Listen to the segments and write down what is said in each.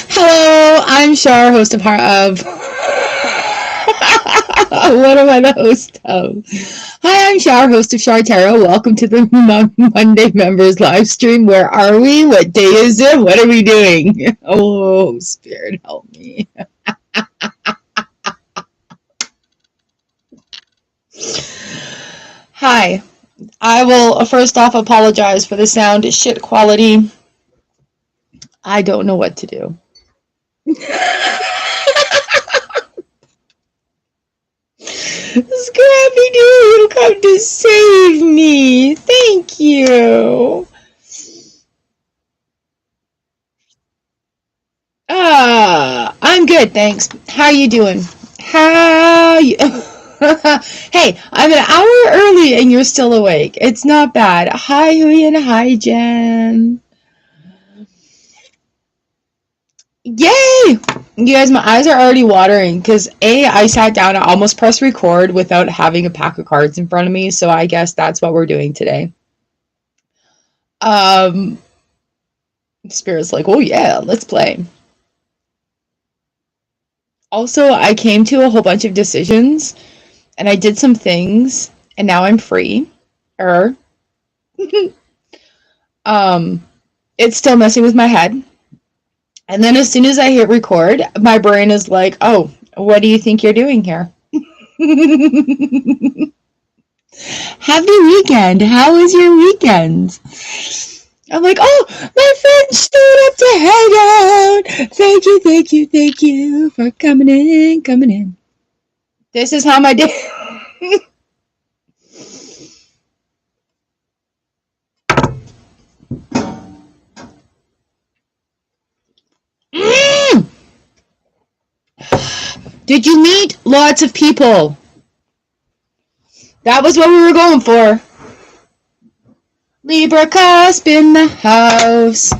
Hello, I'm Char, host of what am I the host of? Hi, I'm Char, host of CharTarot. Welcome to the Monday members live stream. Where are we? What day is it? What are we doing? Oh, Spirit, help me. Hi. I will first off apologize for the sound shit quality. I don't know what to do. Scrappy Doo, come to save me. Thank you. I'm good, thanks. How you doing? How you? Hey, I'm an hour early and you're still awake. It's not bad. Hi, Hui, and hi, Jen. Yay! You guys, my eyes are already watering because I sat down, I almost pressed record without having a pack of cards in front of me, so I guess that's what we're doing today. Um, Spirit's like, oh yeah, let's play. Also, I came to a whole bunch of decisions and I did some things and now I'm free. Er. It's still messing with my head. And then as soon as I hit record, my brain is like, oh, what do you think you're doing here? Happy weekend. How was your weekend? I'm like, oh, my friend showed up to hang out. Thank you for coming in. This is how my day. Did you meet lots of people? That was what we were going for. Libra cusp in the house.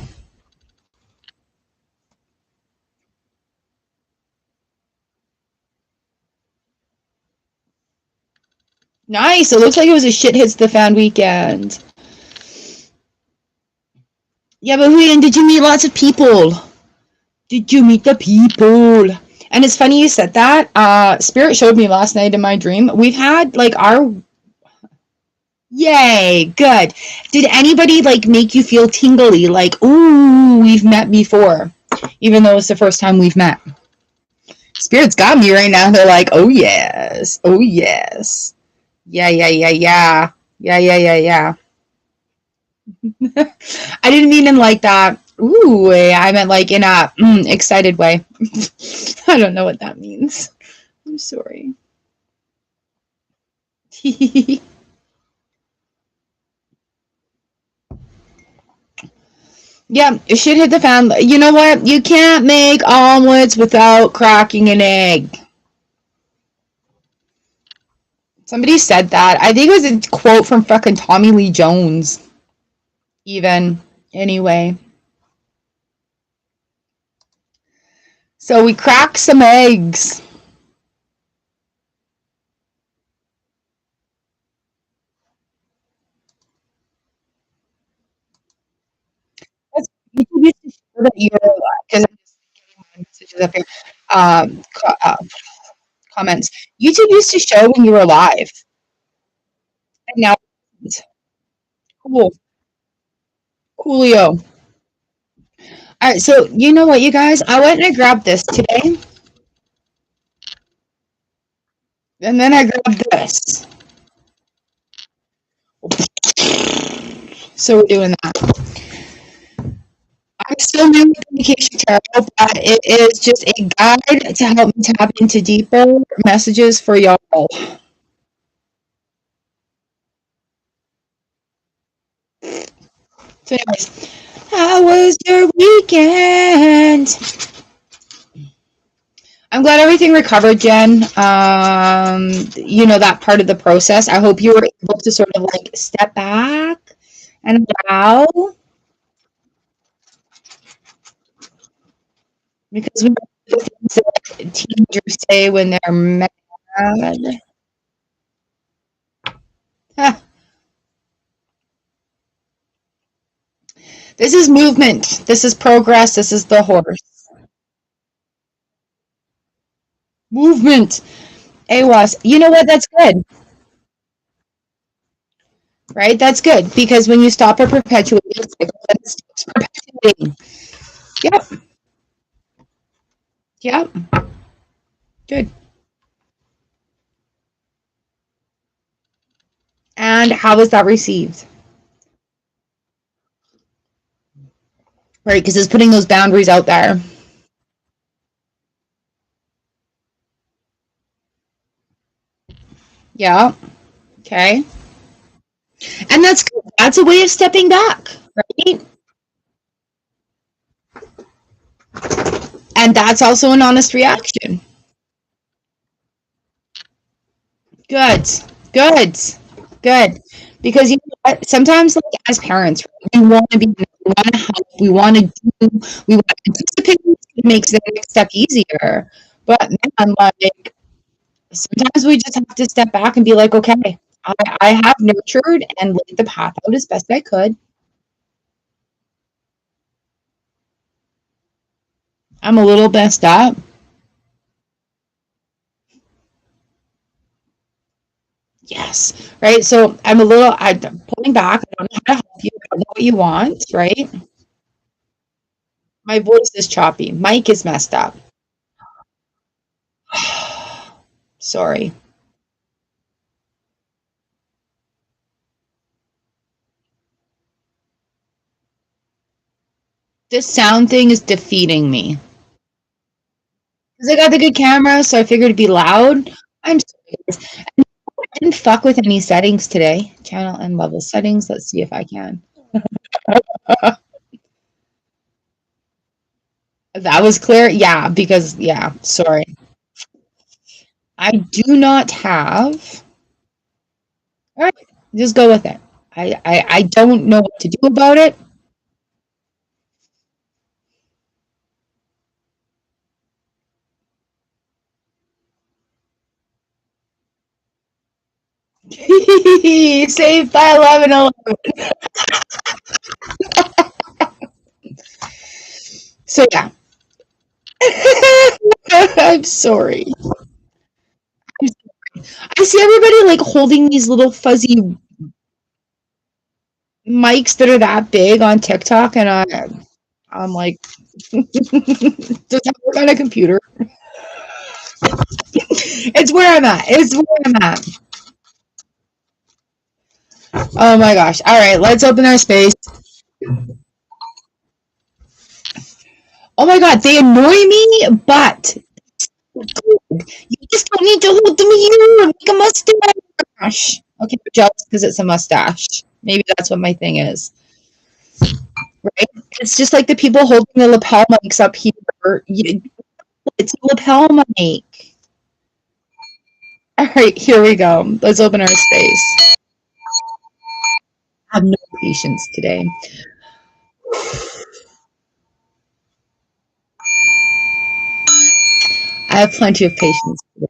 Nice. It looks like it was a shit hits the fan weekend. Yeah, but Huyen, did you meet lots of people? Did you meet the people? And it's funny you said that. Spirit showed me last night in my dream. We've had like our yay, good. Did anybody like make you feel tingly? Like, ooh, we've met before, even though it's the first time we've met. Spirit's got me right now. They're like, oh yes, oh yes, yeah. I didn't mean in like that. Ooh, I meant like in a excited way. I don't know what that means. I'm sorry. Yeah, shit hit the fan. You know what? You can't make omelets without cracking an egg. Somebody said that. I think it was a quote from fucking Tommy Lee Jones. Even. Anyway. So we cracked some eggs. YouTube used to show that you're because I'm just getting my messages up here. Comments. YouTube used to show when you were live, and now it's cool. Coolio. All right, so you know what, you guys? I went and I grabbed this today, and then I grabbed this. So we're doing that. I'm still new with Communication Tarot, but it is just a guide to help me tap into deeper messages for y'all. So, anyways, how was your weekend? I'm glad everything recovered, Jen. You know, that part of the process. I hope you were able to sort of like step back and allow, because we know the things that teenagers say when they're mad. This is movement. This is progress. This is the horse. Movement. AWAS. You know what? That's good, right? That's good because when you stop a perpetuating cycle, then it stops perpetuating. Yep. Yep. Good. And how was that received? Right, because it's putting those boundaries out there. Yeah. Okay. And that's good. That's a way of stepping back, right? And that's also an honest reaction. Good. Good. Good. Because you know what? Sometimes, like as parents, right, we want to be, we want to help, we want to do, we want to anticipate. It makes the next step easier. But man, like sometimes we just have to step back and be like, okay, I have nurtured and laid the path out as best I could. I'm a little messed up. Yes. Right. So I'm pulling back. I don't know how to help you. I don't know what you want. Right. My voice is choppy. Mike is messed up. Sorry. This sound thing is defeating me. Because I got the good camera, so I figured it'd be loud. I'm sorry. I didn't fuck with any settings today. Channel and level settings. Let's see if I can. That was clear? Yeah, because, yeah, sorry. I do not have. All right, just go with it. I don't know what to do about it. Saved by 11:11. So, yeah. I'm sorry. I see everybody like holding these little fuzzy mics that are that big on TikTok, and I'm like, does that work on a computer? It's where I'm at. It's where I'm at. Oh my gosh. All right, let's open our space. Oh my god, they annoy me, but you just don't need to hold them here and make a mustache. Okay, I'm jealous because it's a mustache. Maybe that's what my thing is. Right? It's just like the people holding the lapel mics up here. It's a lapel mic. All right, here we go. Let's open our space. I have no patience today. I have plenty of patience today.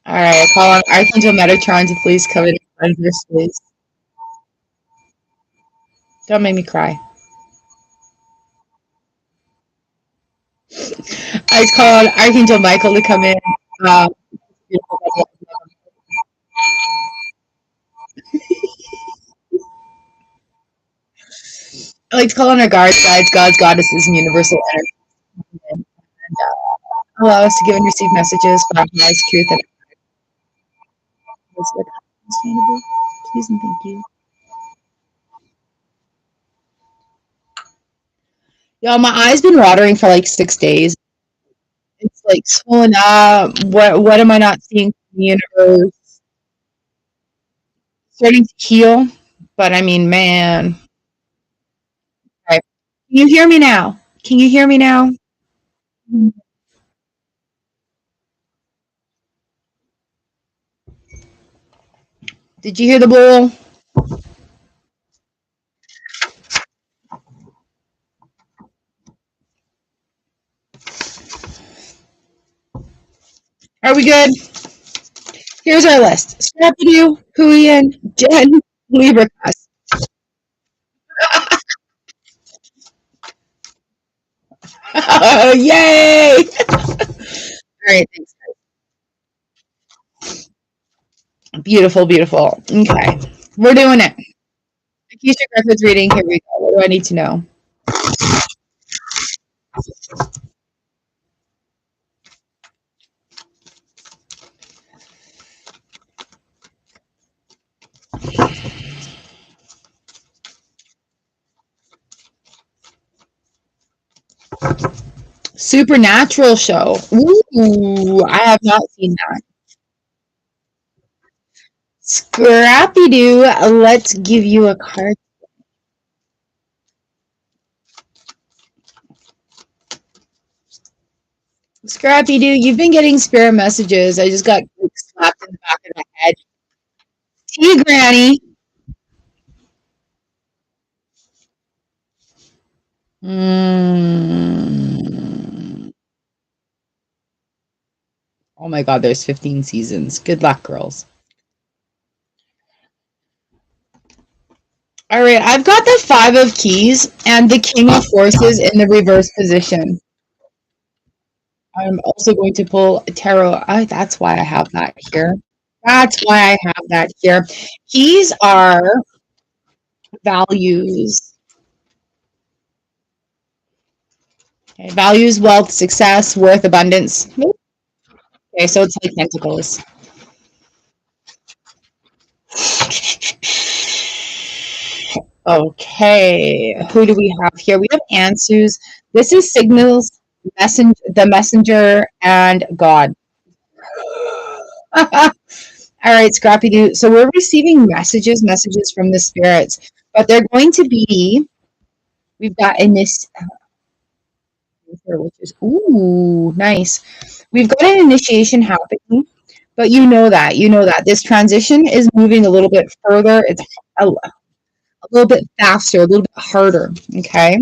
All right, I call on Archangel Metatron to please cover the front of your space. Don't make me cry. I call on Archangel Michael to come in. Um, I like to call on our guards, guides, gods, goddesses, and universal energy. And allow us to give and receive messages from highest truth and sustainable. Please and thank you. Yo, my eyes been watering for like 6 days. It's like swollen up. What am I not seeing from the universe? Starting to heal. But I mean, man. Okay. Can you hear me now? Can you hear me now? Did you hear the bull? Are we good? Here's our list. Scrappy-Doo, Huian, Jen, Libra. Oh, yay! All right, thanks. Beautiful, beautiful. Okay, we're doing it. Keisha Griffith's reading. Here we go. What do I need to know? Supernatural show. Ooh, I have not seen that. Scrappy-Doo, let's give you a card. Scrappy-Doo, you've been getting spirit messages. I just got slapped in the back of the head. Tea, Granny. Oh my God, there's 15 seasons. Good luck, girls. All right, I've got the 5 of keys and the king of forces in the reverse position. I'm also going to pull tarot. That's why I have that here. That's why I have that here. Keys are values. Okay, values, wealth, success, worth, abundance. Okay, so it's like pentacles. Okay, who do we have here? We have answers. This is signals, the messenger, and God. All right, Scrappy-Doo. So we're receiving messages from the spirits, but they're going to be. We've got in this, which is nice. We've got an initiation happening, but you know that this transition is moving a little bit further. It's a little bit faster, a little bit harder. Okay.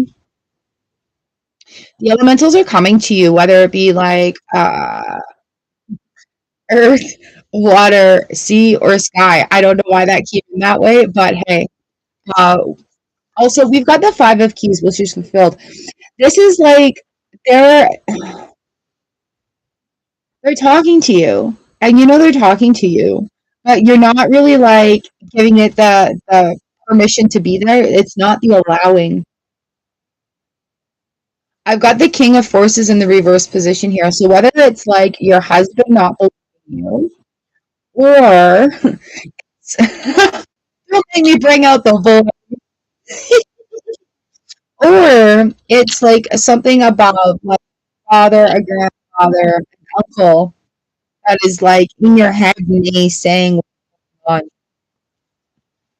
The elementals are coming to you, whether it be like earth, water, sea, or sky. I don't know why that came in that way, but hey. Also, we've got the 5 of keys, which is fulfilled. This is like they're talking to you, and you know they're talking to you, but you're not really like giving it the permission to be there. It's not the allowing. I've got the king of forces in the reverse position here. So whether it's like your husband not believing you, or don't make me bring out the whole, or it's like something about like father, a grandfather, an uncle that is like in your head saying,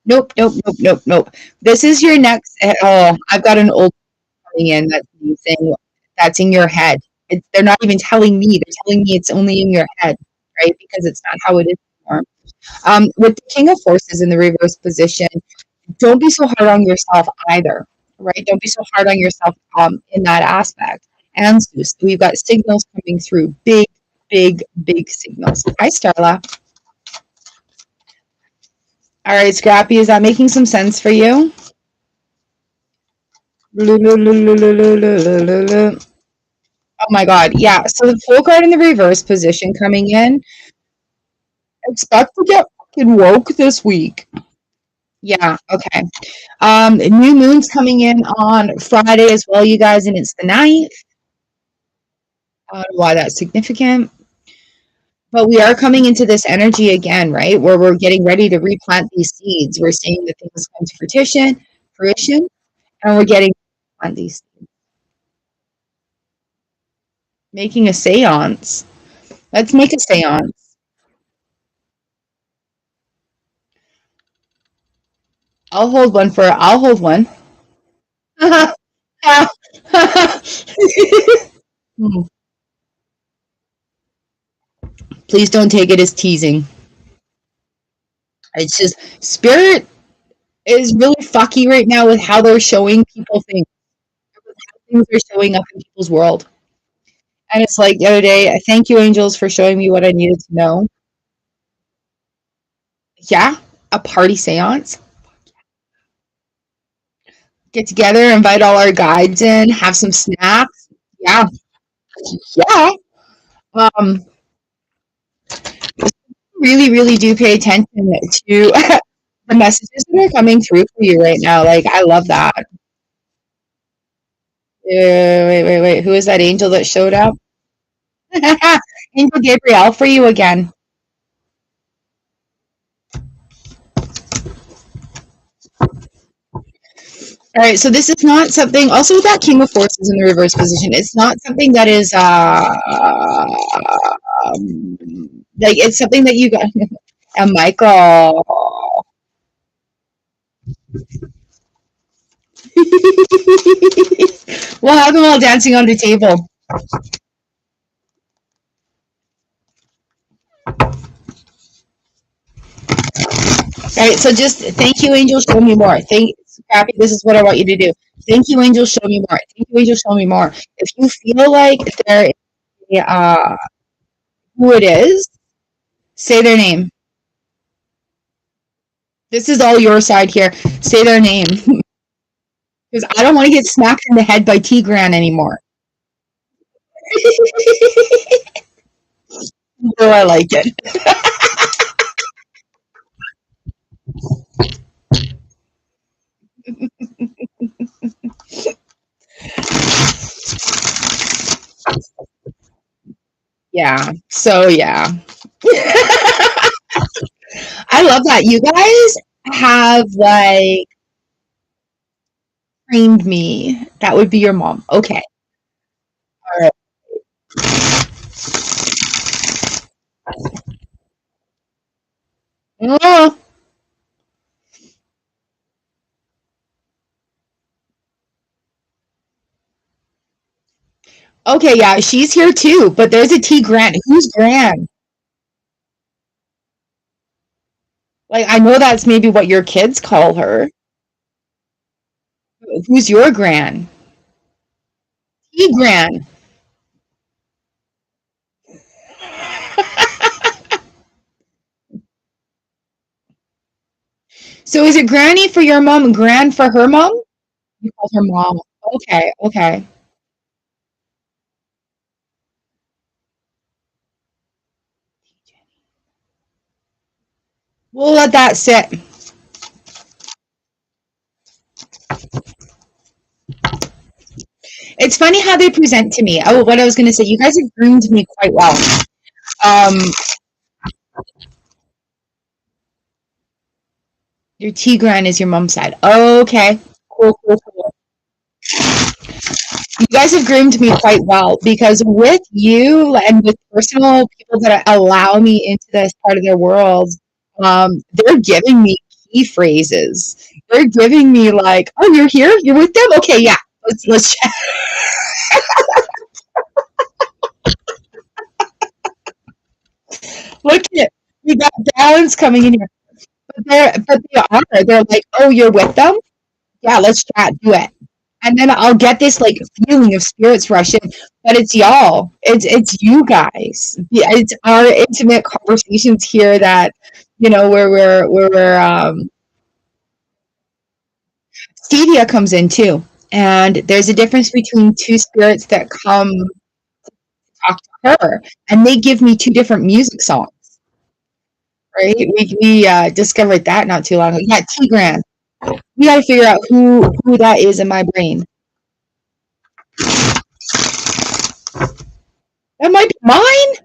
nope, nope, nope, nope, nope. This is your next. Oh, I've got an old coming in that's saying that's in your head. They're not even telling me. They're telling me it's only in your head, right? Because it's not how it is anymore. With the king of forces in the reverse position, don't be so hard on yourself either, right? Don't be so hard on yourself in that aspect. And so we've got signals coming through, big, big, big signals. Hi, Starla. All right, Scrappy, is that making some sense for you? Oh my God, yeah. So the full card in the reverse position coming in. Expect to get fucking woke this week. Yeah, okay. New moon's coming in on Friday as well, you guys, and it's the 9th. I don't know why that's significant. But we are coming into this energy again, right? Where we're getting ready to replant these seeds. We're seeing that things come to fruition, and we're getting to plant these seeds. Making a seance. Let's make a seance. I'll hold one. Please don't take it as teasing. It's just spirit is really fucky right now with how they're showing people things. Things are showing up in people's world. And it's like the other day, thank you, angels, for showing me what I needed to know. Yeah, a party seance. Get together, invite all our guides in, have some snacks. Yeah, yeah. Um, really, really do pay attention to the messages that are coming through for you right now. Like, I love that. Wait. Who is that angel that showed up? Angel Gabriel for you again. All right, so this is not something. Also, with that King of Forces in the reverse position, it's not something that is like it's something that you got. And Michael. We'll have them all dancing on the table. All right, so just thank you, Angel. Show me more. Thank Happy. This is what I want you to do. Thank you, Angel. Show me more. Thank you, Angel. Show me more. If you feel like there is who it is, say their name. This is all your side here. Say their name. Because I don't want to get smacked in the head by Tigran anymore. So I like it. Yeah. So yeah. I love that. You guys have like trained me. That would be your mom. Okay. All right. Oh, okay, yeah, she's here too. But there's a T Grant. Who's Grant? Like I know that's maybe what your kids call her. Who's your Gran? T Gran. So is it Granny for your mom and Gran for her mom? You call her mom. Okay, okay. We'll let that sit. It's funny how they present to me. Oh, what I was going to say, you guys have groomed me quite well. Um, your Tigran is your mom's side. Okay, cool. You guys have groomed me quite well because with you and with personal people that allow me into this part of their world, they're giving me key phrases. They're giving me like, "Oh, you're here. You're with them. Okay, yeah. Let's chat." Look at it. We got balance coming in here. They're like, "Oh, you're with them. Yeah, let's chat. Do it." And then I'll get this like feeling of spirits rushing, but it's y'all. It's you guys. Yeah, it's our intimate conversations here that where we're Stevia comes in too. And there's a difference between two spirits that come talk to her, and they give me two different music songs. Right? We discovered that not too long ago. Yeah, Tigran. We got to figure out who that is in my brain. That might be mine.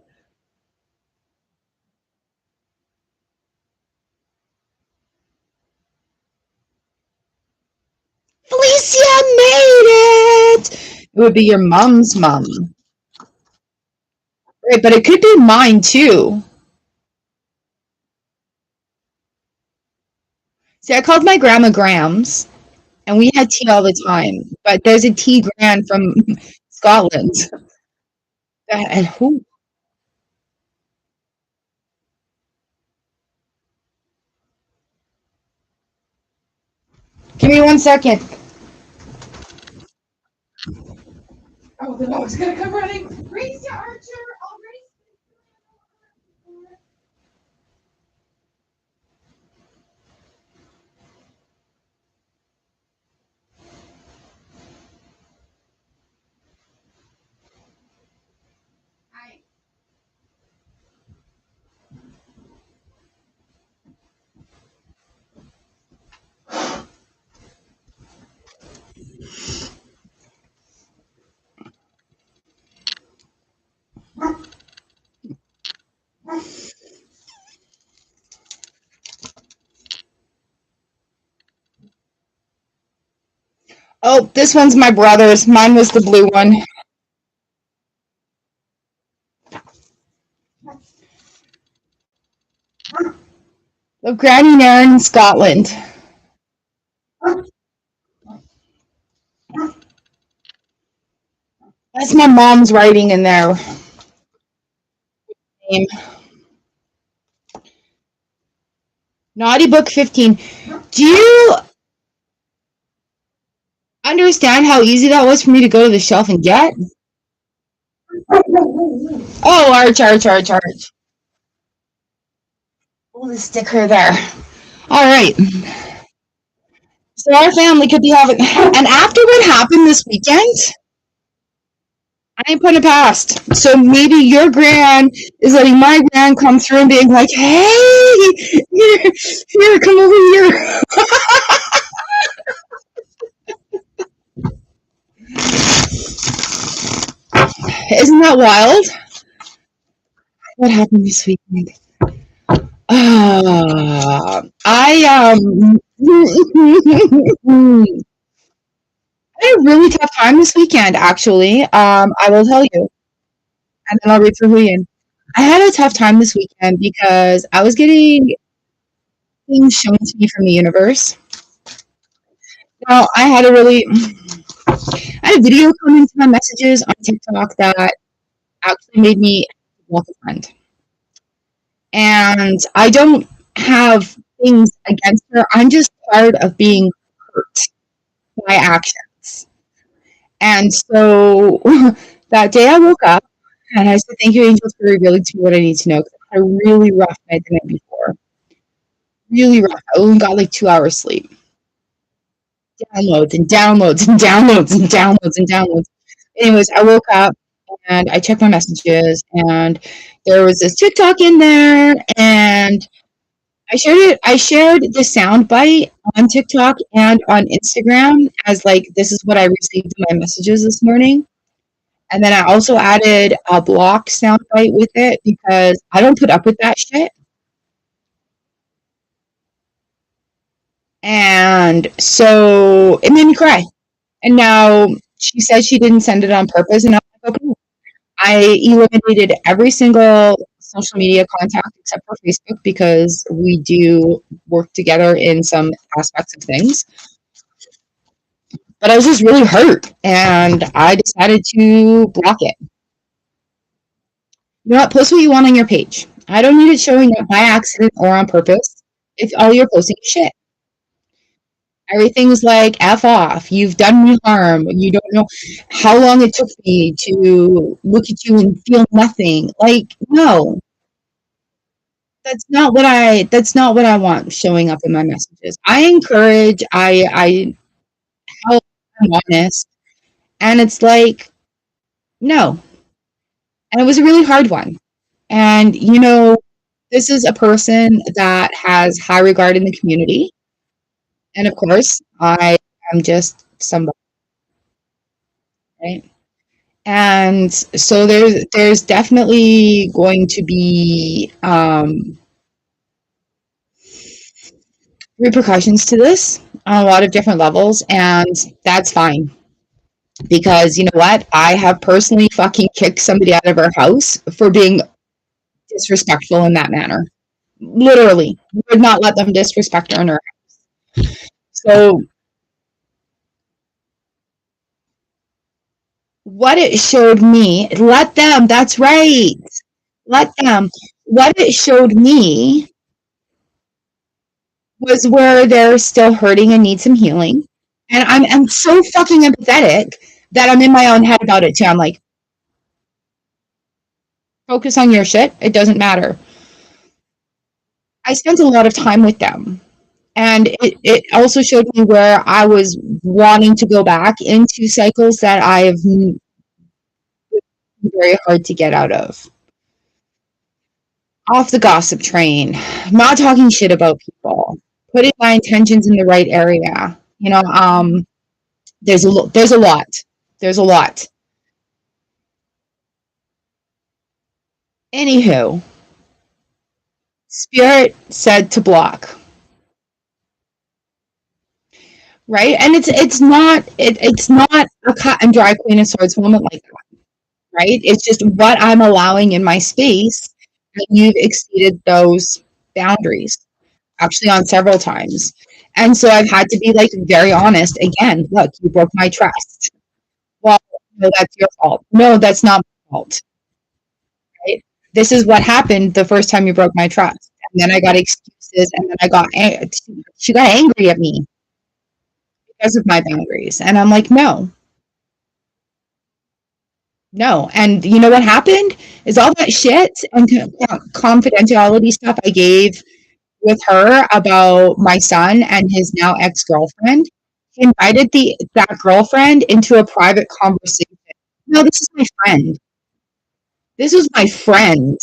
Felicia made it. It would be your mom's mom. Right, but it could be mine too. See, I called my grandma Grams, and we had tea all the time. But there's a tea grand from Scotland. And who? Give me 1 second. Oh, the dog's gonna come running. Race to Archer. I'll race. Oh, this one's my brother's. Mine was the blue one. Of Granny Nairn in Scotland. That's my mom's writing in there. Naughty Book 15. Do you understand how easy that was for me to go to the shelf and get? Oh, arch. Oh, the sticker there. All right. So our family could be having, and after what happened this weekend, I ain't putting it past. So maybe your gran is letting my gran come through and being like, hey, here, come over here. Isn't that wild? What happened this weekend? I I had a really tough time this weekend, actually. I will tell you, and then I'll read through Julian. I had a tough time this weekend because I was getting things shown to me from the universe. Now, I had a video come into my messages on TikTok that actually made me block a friend. And I don't have things against her. I'm just tired of being hurt by actions. And so that day I woke up and I said, thank you, angels, for revealing to me what I need to know. Because I had a really rough night the night before. Really rough. I only got like 2 hours sleep. Downloads and downloads and downloads and downloads and downloads. Anyways, I woke up and I checked my messages and there was this TikTok in there and I shared the sound bite on TikTok and on Instagram as like this is what I received in my messages this morning. And then I also added a block sound bite with it because I don't put up with that shit. And so it made me cry. And now she said she didn't send it on purpose. And I'm like, okay. I eliminated every single social media contact except for Facebook because we do work together in some aspects of things. But I was just really hurt and I decided to block it. You know what? Post what you want on your page. I don't need it showing up by accident or on purpose if all you're posting is shit. Everything's like F off. You've done me harm. You don't know how long it took me to look at you and feel nothing. Like, no. That's not what I want showing up in my messages. I encourage, I help, I'm honest. And it's like, no. And it was a really hard one. And you know, this is a person that has high regard in the community. And of course, I am just somebody, right? And so there's definitely going to be repercussions to this on a lot of different levels, and that's fine. Because you know what? I have personally fucking kicked somebody out of our house for being disrespectful in that manner. Literally, would not let them disrespect her in her house. So what it showed me, let them, that's right. Let them. What it showed me was where they're still hurting and need some healing. And I'm so fucking empathetic that I'm in my own head about it too. I'm like, focus on your shit. It doesn't matter. I spent a lot of time with them. And it also showed me where I was wanting to go back into cycles that I've very hard to get out of. Off the gossip train, not talking shit about people, putting my intentions in the right area. You know, there's a lot. There's a lot. Anywho, Spirit said to block. right? And it's not a cut and dry Queen of Swords moment like that, right? It's just what I'm allowing in my space, and you've exceeded those boundaries actually on several times. And so I've had to be like very honest again. Look, you broke my trust. Well, no, that's your fault. No, that's not my fault. Right? This is what happened the first time you broke my trust. And then I got excuses, and then she got angry at me because of my boundaries. And I'm like, no, no. And you know what happened is all that shit and confidentiality stuff I gave with her about my son and his now ex-girlfriend. He invited that girlfriend into a private conversation. No, this is my friend. This was my friend,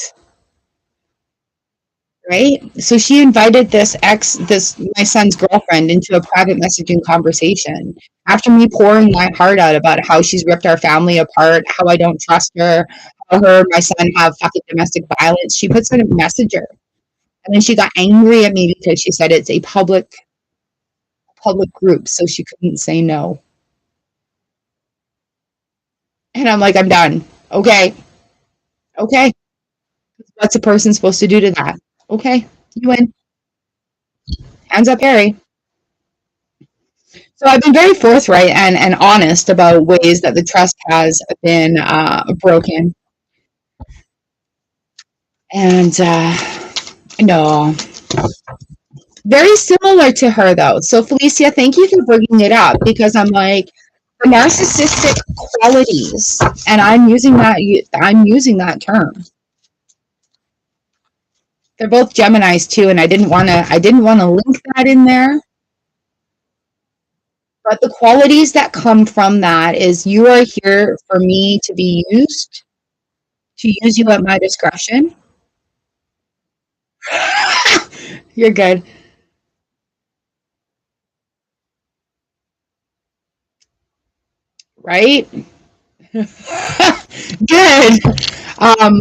right? So she invited this my son's girlfriend into a private messaging conversation after me pouring my heart out about how she's ripped our family apart, how I don't trust her, how her and my son have fucking domestic violence. She puts in a messenger, and then she got angry at me because she said it's a public group, so she couldn't say no. And I'm like, I'm done. Okay, okay. What's a person supposed to do to that? Okay, you win. Hands up, Harry. So I've been very forthright and honest about ways that the trust has been broken. And no, very similar to her though. So Felicia, thank you for bringing it up because I'm like the narcissistic qualities, and I'm using that. I'm using that term. They're both Geminis too, and I didn't want to. I didn't want to link that in there. But the qualities that come from that is you are here for me to be used, to use you at my discretion. You're good, right? Good. Um,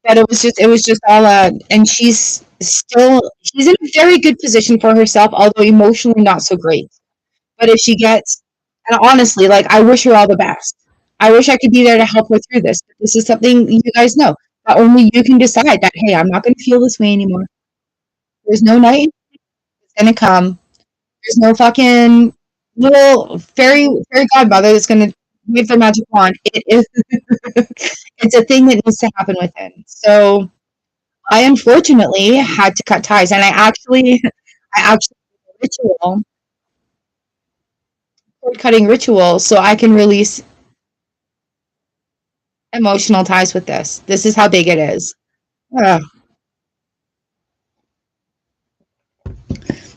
but it was just all and she's in a very good position for herself, although emotionally not so great. But if she gets, and honestly, like I wish her all the best. I wish I could be there to help her through this. But this is something you guys know that only you can decide that. Hey, I'm not going to feel this way anymore. There's no night that's going to come. There's no fucking little fairy godmother that's going to wave their magic wand. It is. It's a thing that needs to happen within. So I unfortunately had to cut ties, and I actually did a ritual, cord cutting ritual, so I can release emotional ties with this. This is how big it is. Ugh.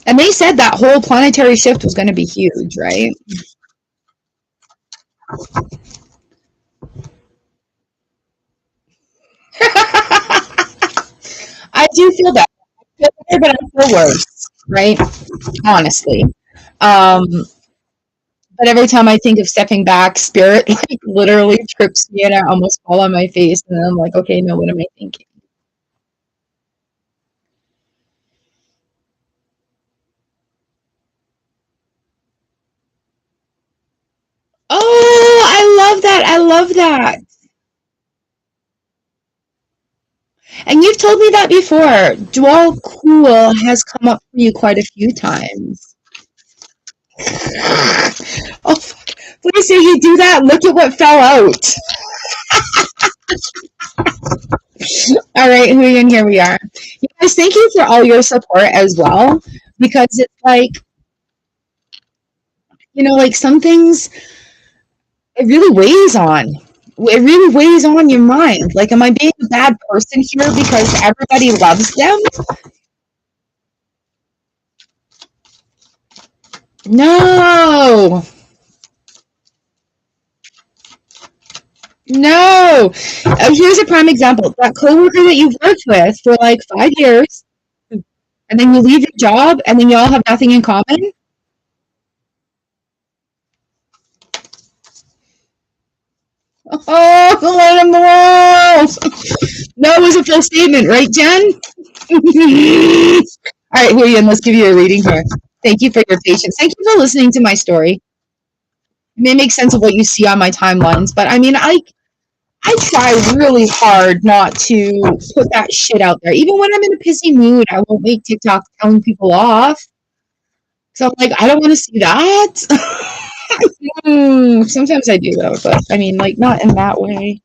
And they said that whole planetary shift was going to be huge, right? I do feel that. I feel better, but I feel worse, right? Honestly. Um, but every time I think of stepping back, spirit like literally trips me and I almost fall on my face. And then I'm like, okay, no, what am I thinking? Oh, I love that. I love that. And you've told me that before. Dwell cool has come up for you quite a few times. Oh, fuck. Please say you do that. Look at what fell out. All right, Huyan, here we are. You guys, thank you for all your support as well. Because it's like, like some things, it really weighs on. It really weighs on your mind. Like, am I being a bad person here because everybody loves them? No. No. Here's a prime example. That coworker that you've worked with for like 5 years, and then you leave your job, and then you all have nothing in common. Oh, the light of the world. No was a full statement, right, Jen? All right, William, let's give you a reading here. Thank you for your patience. Thank you for listening to my story. It may make sense of what you see on my timelines, but I mean, I try really hard not to put that shit out there. Even when I'm in a pissy mood, I won't make TikTok telling people off. So I'm like, I don't want to see that. Sometimes I do though, but I mean, like, not in that way.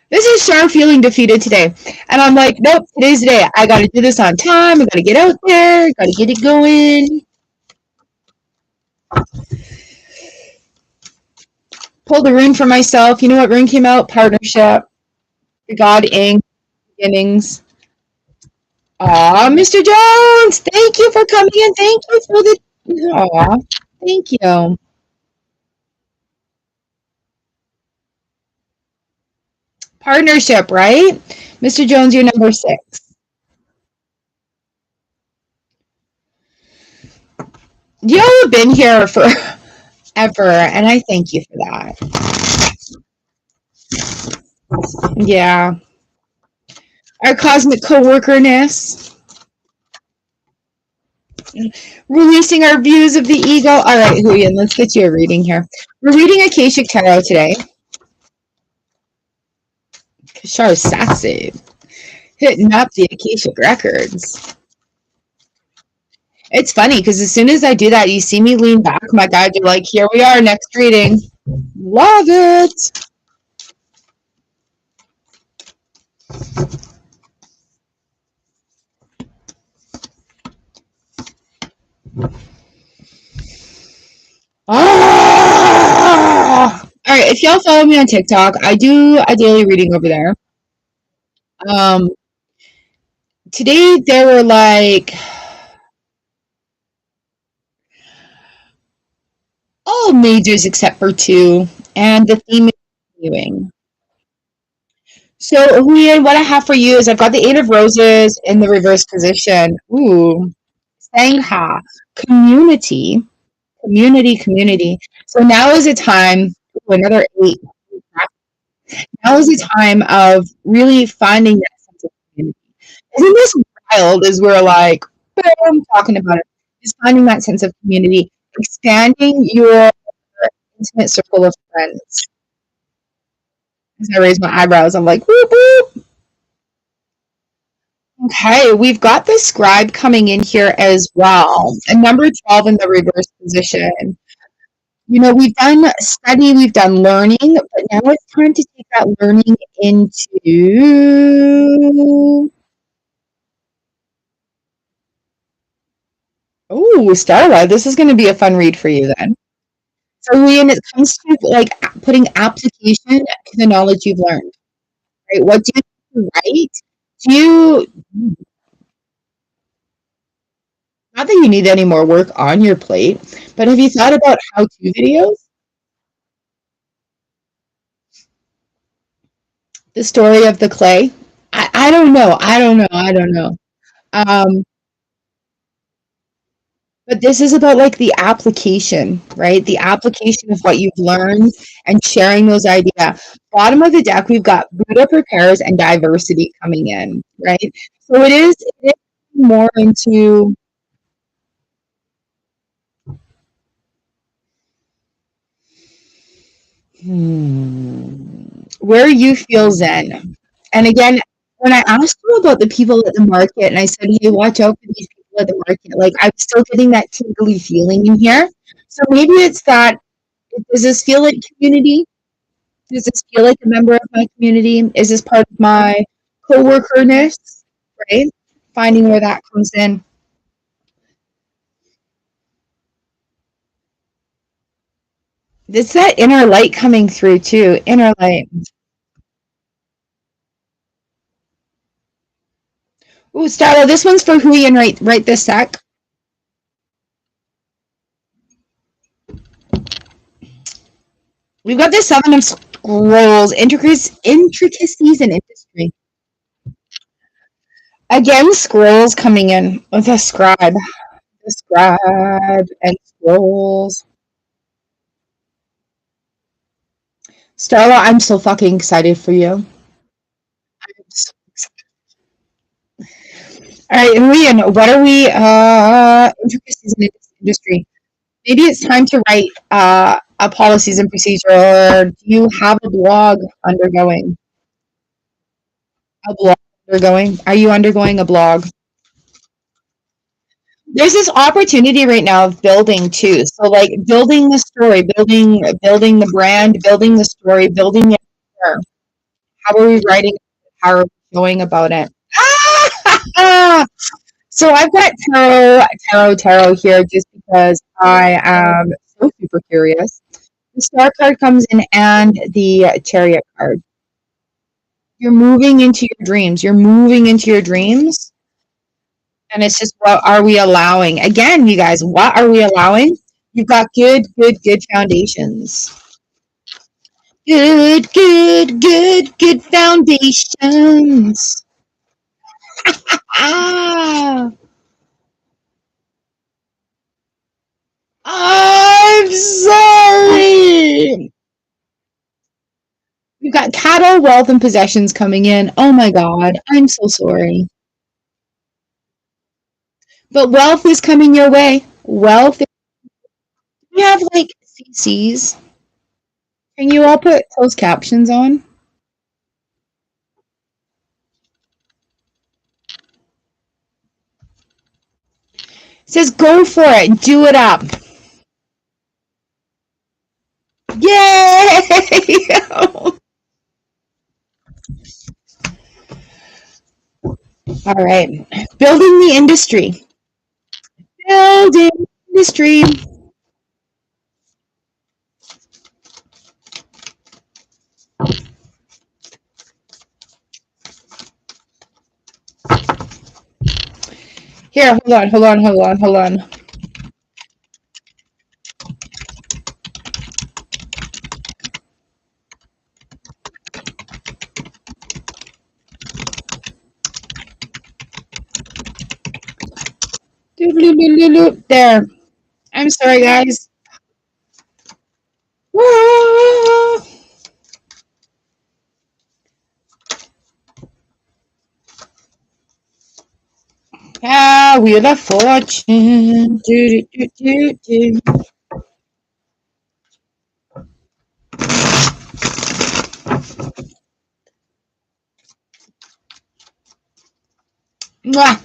This is Char feeling defeated today. And I'm like, nope, today's the day. I got to do this on time. I got to get out there. Got to get it going. Pulled a rune for myself. You know what rune came out? Partnership. The God Ing. Beginnings. Aw, Mr. Jones, thank you for coming in. Thank you for the. Aw, thank you. Partnership, right? Mr. Jones, you're number 6. You have been here forever, and I thank you for that. Yeah. Our cosmic co-workerness. Releasing our views of the ego. All right, Huyen, let's get you a reading here. We're reading Akashic Tarot today. Char is sassy. Hitting up the Akashic records. It's funny because as soon as I do that, you see me lean back. My guides are like, here we are, next reading. Love it. Ah! All right, if y'all follow me on TikTok, I do a daily reading over there. Today there were like all majors except for 2, and the theme is continuing. So, Huyen, what I have for you is I've got the 8 of Roses in the reverse position. Ooh, Sangha, community, community. So now is a time, another 8. Now is a time of really finding that sense of community. Isn't this wild as we're like, boom, talking about it? Just finding that sense of community, expanding your intimate circle of friends. As I raise my eyebrows, I'm like, whoop, whoop. Okay, we've got the scribe coming in here as well. And number 12 in the reverse position. You know, we've done study, we've done learning, but now it's time to take that learning into. Oh, Starla, this is going to be a fun read for you then. So when it comes to like putting application to the knowledge you've learned, right? What do you write? Do you, not that you need any more work on your plate, but have you thought about how-to videos? The story of the clay? I don't know. I don't know. Um, but this is about like the application, right? The application of what you've learned and sharing those ideas. Bottom of the deck, we've got Buddha prepares and diversity coming in, right? So it is more into where you feel zen. And again, when I asked you about the people at the market and I said, hey, watch out for these people at the market, like I'm still getting that tingly feeling in here. So maybe it's that, does this feel like community? Does this feel like a member of my community? Is this part of my co-workerness, right? Finding where that comes in. It's that inner light coming through too. Inner light. Ooh, Starla, this one's for Huyen right this sec. We've got the 7 of Scrolls, intricacies in industry. Again, scrolls coming in with a scribe. The scribe and scrolls. Starla, I'm so fucking excited for you. I'm so All right, Leon, what are we intricacies in this industry? Maybe it's time to write a policies and procedure, or do you have a blog undergoing? A blog undergoing? Are you undergoing a blog? There's this opportunity right now of building too. So like building the story, building the brand, building the story, building it. How are we writing? How are we going about it? So I've got tarot here just because I am so super curious. The star card comes in and the chariot card. You're moving into your dreams. You're moving into your dreams. And it's just, what are we allowing? Again, you guys, what are we allowing? You've got good foundations. Good foundations. Ah, I'm sorry. We've got cattle, wealth, and possessions coming in. Oh my God, I'm so sorry. But wealth is coming your way. Wealth. We have like CCs. Can you all put closed captions on? It says go for it. Do it up. Yay! All right. Building the industry. Building industry. Here, hold on. There. I'm sorry, guys. Ah, Wheel of Fortune. Mwah.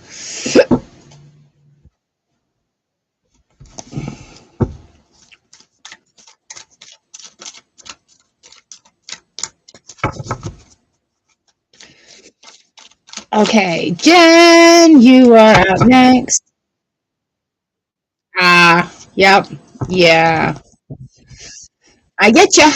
Okay, Jen, you are up next. Ah, yep, yeah, I get you.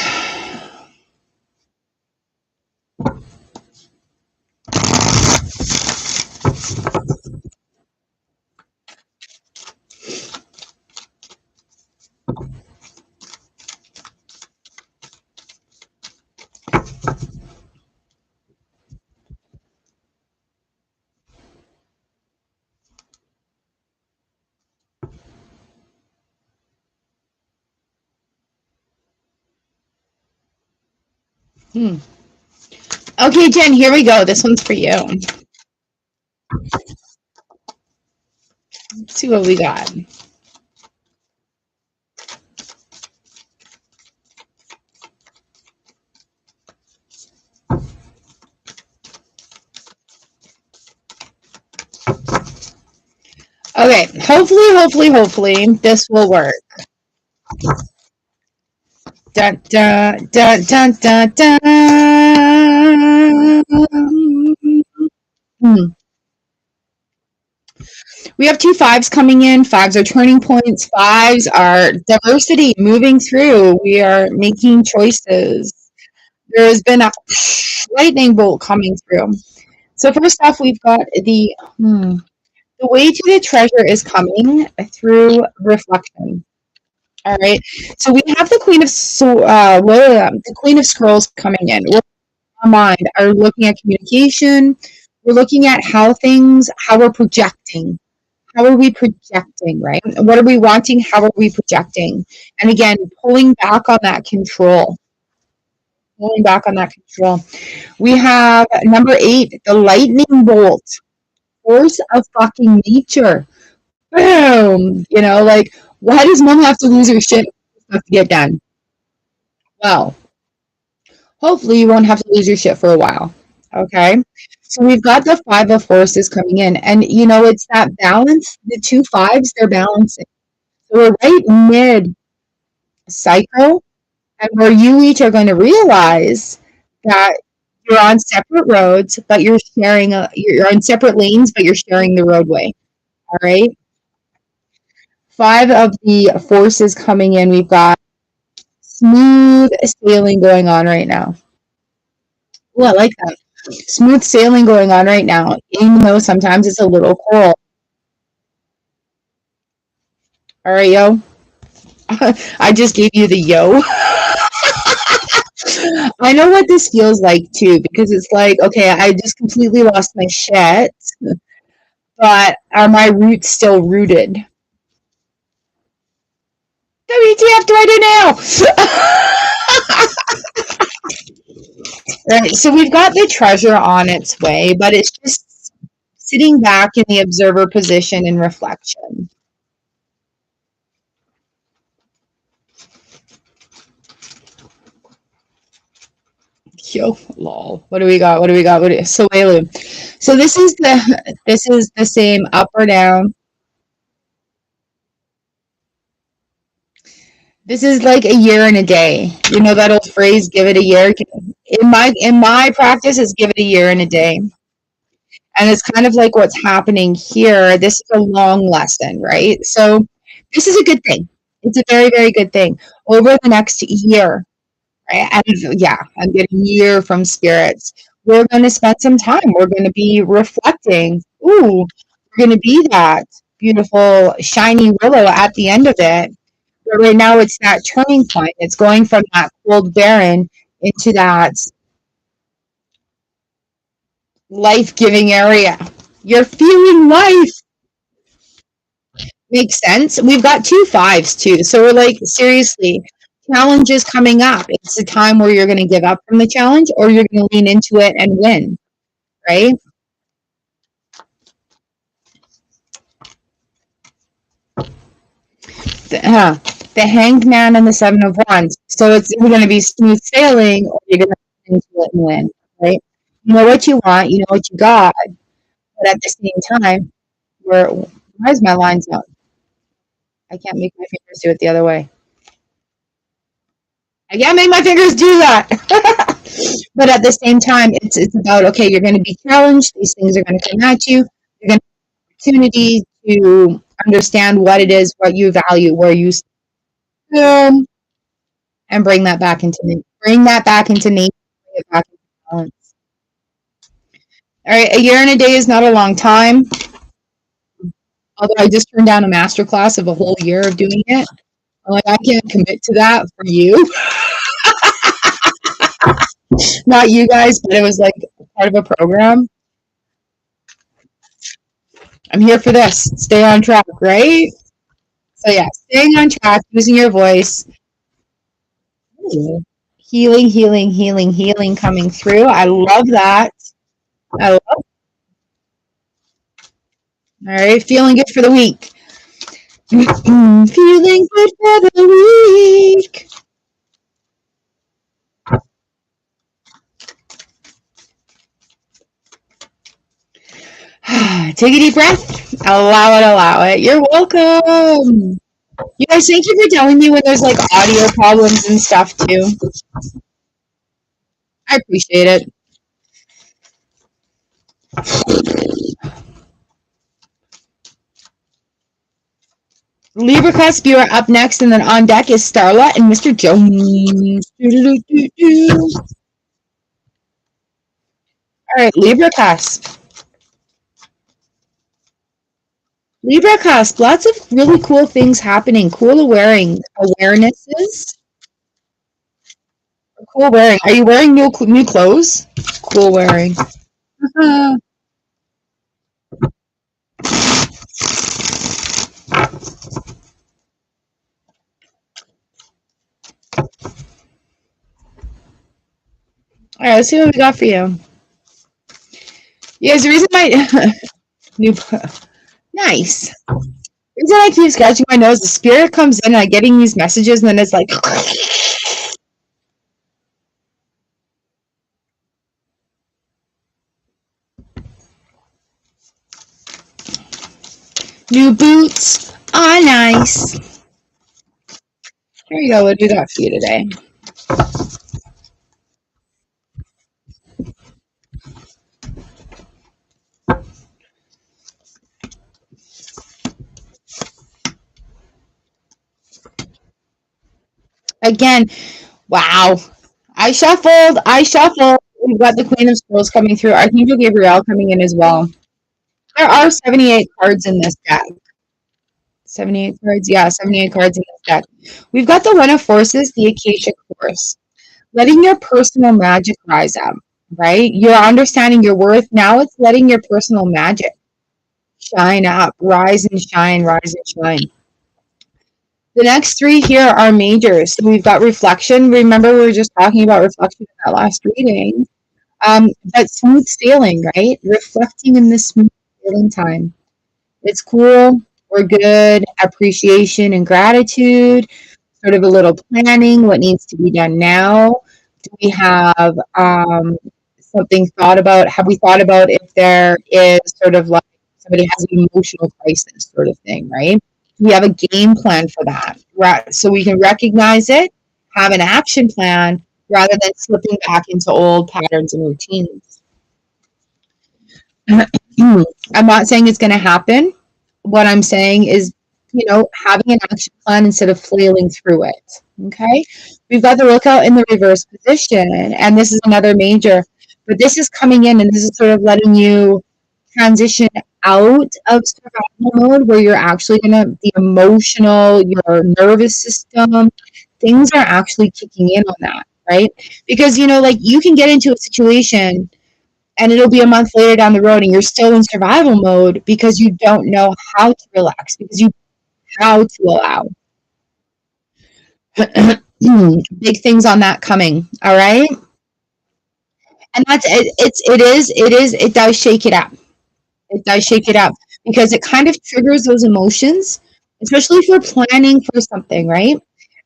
Okay, Jen, here we go. This one's for you. Let's see what we got. Okay, hopefully, this will work. Dun, dun, dun, dun, dun, dun. Hmm. We have two fives coming in. Fives are turning points. Fives are diversity moving through. We are making choices. There has been a lightning bolt coming through. So first off, we've got the way to the treasure is coming through reflection. All right. So we have the the Queen of Scrolls coming in. We're, our mind are looking at communication. We're looking at how we're projecting. How are we projecting, right? What are we wanting? How are we projecting? And again, pulling back on that control. Pulling back on that control. We have number 8, the lightning bolt. force of fucking nature. Boom. You know, like, why does mom have to lose her shit stuff to get done? Well, hopefully you won't have to lose your shit for a while. Okay. So we've got the five of forces coming in, and you know, it's that balance. The two fives, they're balancing. So we're right mid cycle, and where you each are going to realize that you're on separate roads, but you're sharing you're on separate lanes, but you're sharing the roadway. All right. Five of the forces coming in. We've got smooth sailing going on right now. Oh, I like that. Smooth sailing going on right now, even though sometimes it's a little cold. All right, yo. I just gave you the yo. I know what this feels like too, because it's like, okay, I just completely lost my shit, but are my roots still rooted? WTF do I do now? Right, so we've got the treasure on its way, but it's just sitting back in the observer position in reflection. Yo, lol. What do we got? What do we got? So Waylu. So this is the same up or down. This is like a year and a day. You know that old phrase, give it a year? In my practice, it's give it a year and a day. And it's kind of like what's happening here. This is a long lesson, right? So this is a good thing. It's a very, very good thing. Over the next year, right? And yeah, I'm getting year from spirits. We're going to spend some time. We're going to be reflecting. Ooh, we're going to be that beautiful, shiny willow at the end of it. But right now, it's that turning point. It's going from that cold, barren into that life-giving area. You're feeling life. Makes sense. We've got two fives too. So we're like, seriously, challenges coming up. It's a time where you're going to give up from the challenge or you're going to lean into it and win, right? The Hanged Man and the Seven of Wands. So it's either going to be smooth sailing or you're going to lean into it and win, right? You know what you want, you know what you got, but at the same time, why is my lines out? I can't make my fingers do it the other way. I can't make my fingers do that. But at the same time, it's about, okay, you're going to be challenged. These things are going to come at you. You're going to have opportunity to understand what it is, what you value, where you stand, and bring that back into nature. Bring that back into nature. Bring it back into balance. All right, a year and a day is not a long time. Although I just turned down a masterclass of a whole year of doing it. I'm like, I can't commit to that for you. Not you guys, but it was like part of a program. I'm here for this. Stay on track, right? So yeah, staying on track, using your voice. Ooh. Healing, healing, healing, healing coming through. I love that. I love. All right, feeling good for the week. Feeling good for the week. Take a deep breath. Allow it, allow it. You're welcome. You guys, thank you for telling me when there's like audio problems and stuff too. I appreciate it. Libra Cusp, you are up next, and then on deck is Starla and Mr. Jones. All right, Libra Cusp. Libra Cusp, lots of really cool things happening. Cool awarenesses. Cool wearing. Are you wearing new clothes? Cool wearing. All right, let's see what we got for you. Yeah, the reason New, nice. Reason I keep scratching my nose, the spirit comes in, I'm getting these messages, and then it's like, new boots are nice. There you go, we'll do that for you today. Again, wow. I shuffled. We've got the Queen of Scrolls coming through. Archangel Gabriel coming in as well. There are 78 cards in this deck. 78 cards? Yeah, 78 cards in this deck. We've got the One of Forces, the Akashic Force. Letting your personal magic rise up, right? You're understanding your worth. Now it's letting your personal magic shine up. Rise and shine, rise and shine. The next three here are majors. So we've got reflection. Remember, we were just talking about reflection in that last reading. But smooth sailing, right? Reflecting in this smooth sailing time. It's cool. We're good. Appreciation and gratitude. Sort of a little planning. What needs to be done now? Do we have something thought about? Have we thought about if there is sort of like somebody has an emotional crisis sort of thing, right? We have a game plan for that, right? So we can recognize it, have an action plan rather than slipping back into old patterns and routines. I'm not saying it's going to happen. What I'm saying is, having an action plan instead of flailing through it. Okay. We've got the lookout in the reverse position, and this is another major, but this is coming in and this is sort of letting you transition out of survival mode where you're actually the emotional, your nervous system, things are actually kicking in on that, right? Because, like you can get into a situation and it'll be a month later down the road and you're still in survival mode because you don't know how to relax, because you how to allow. Big things on that coming, all right? And that's it does shake it up. It does shake it up because it kind of triggers those emotions, especially if you're planning for something, right?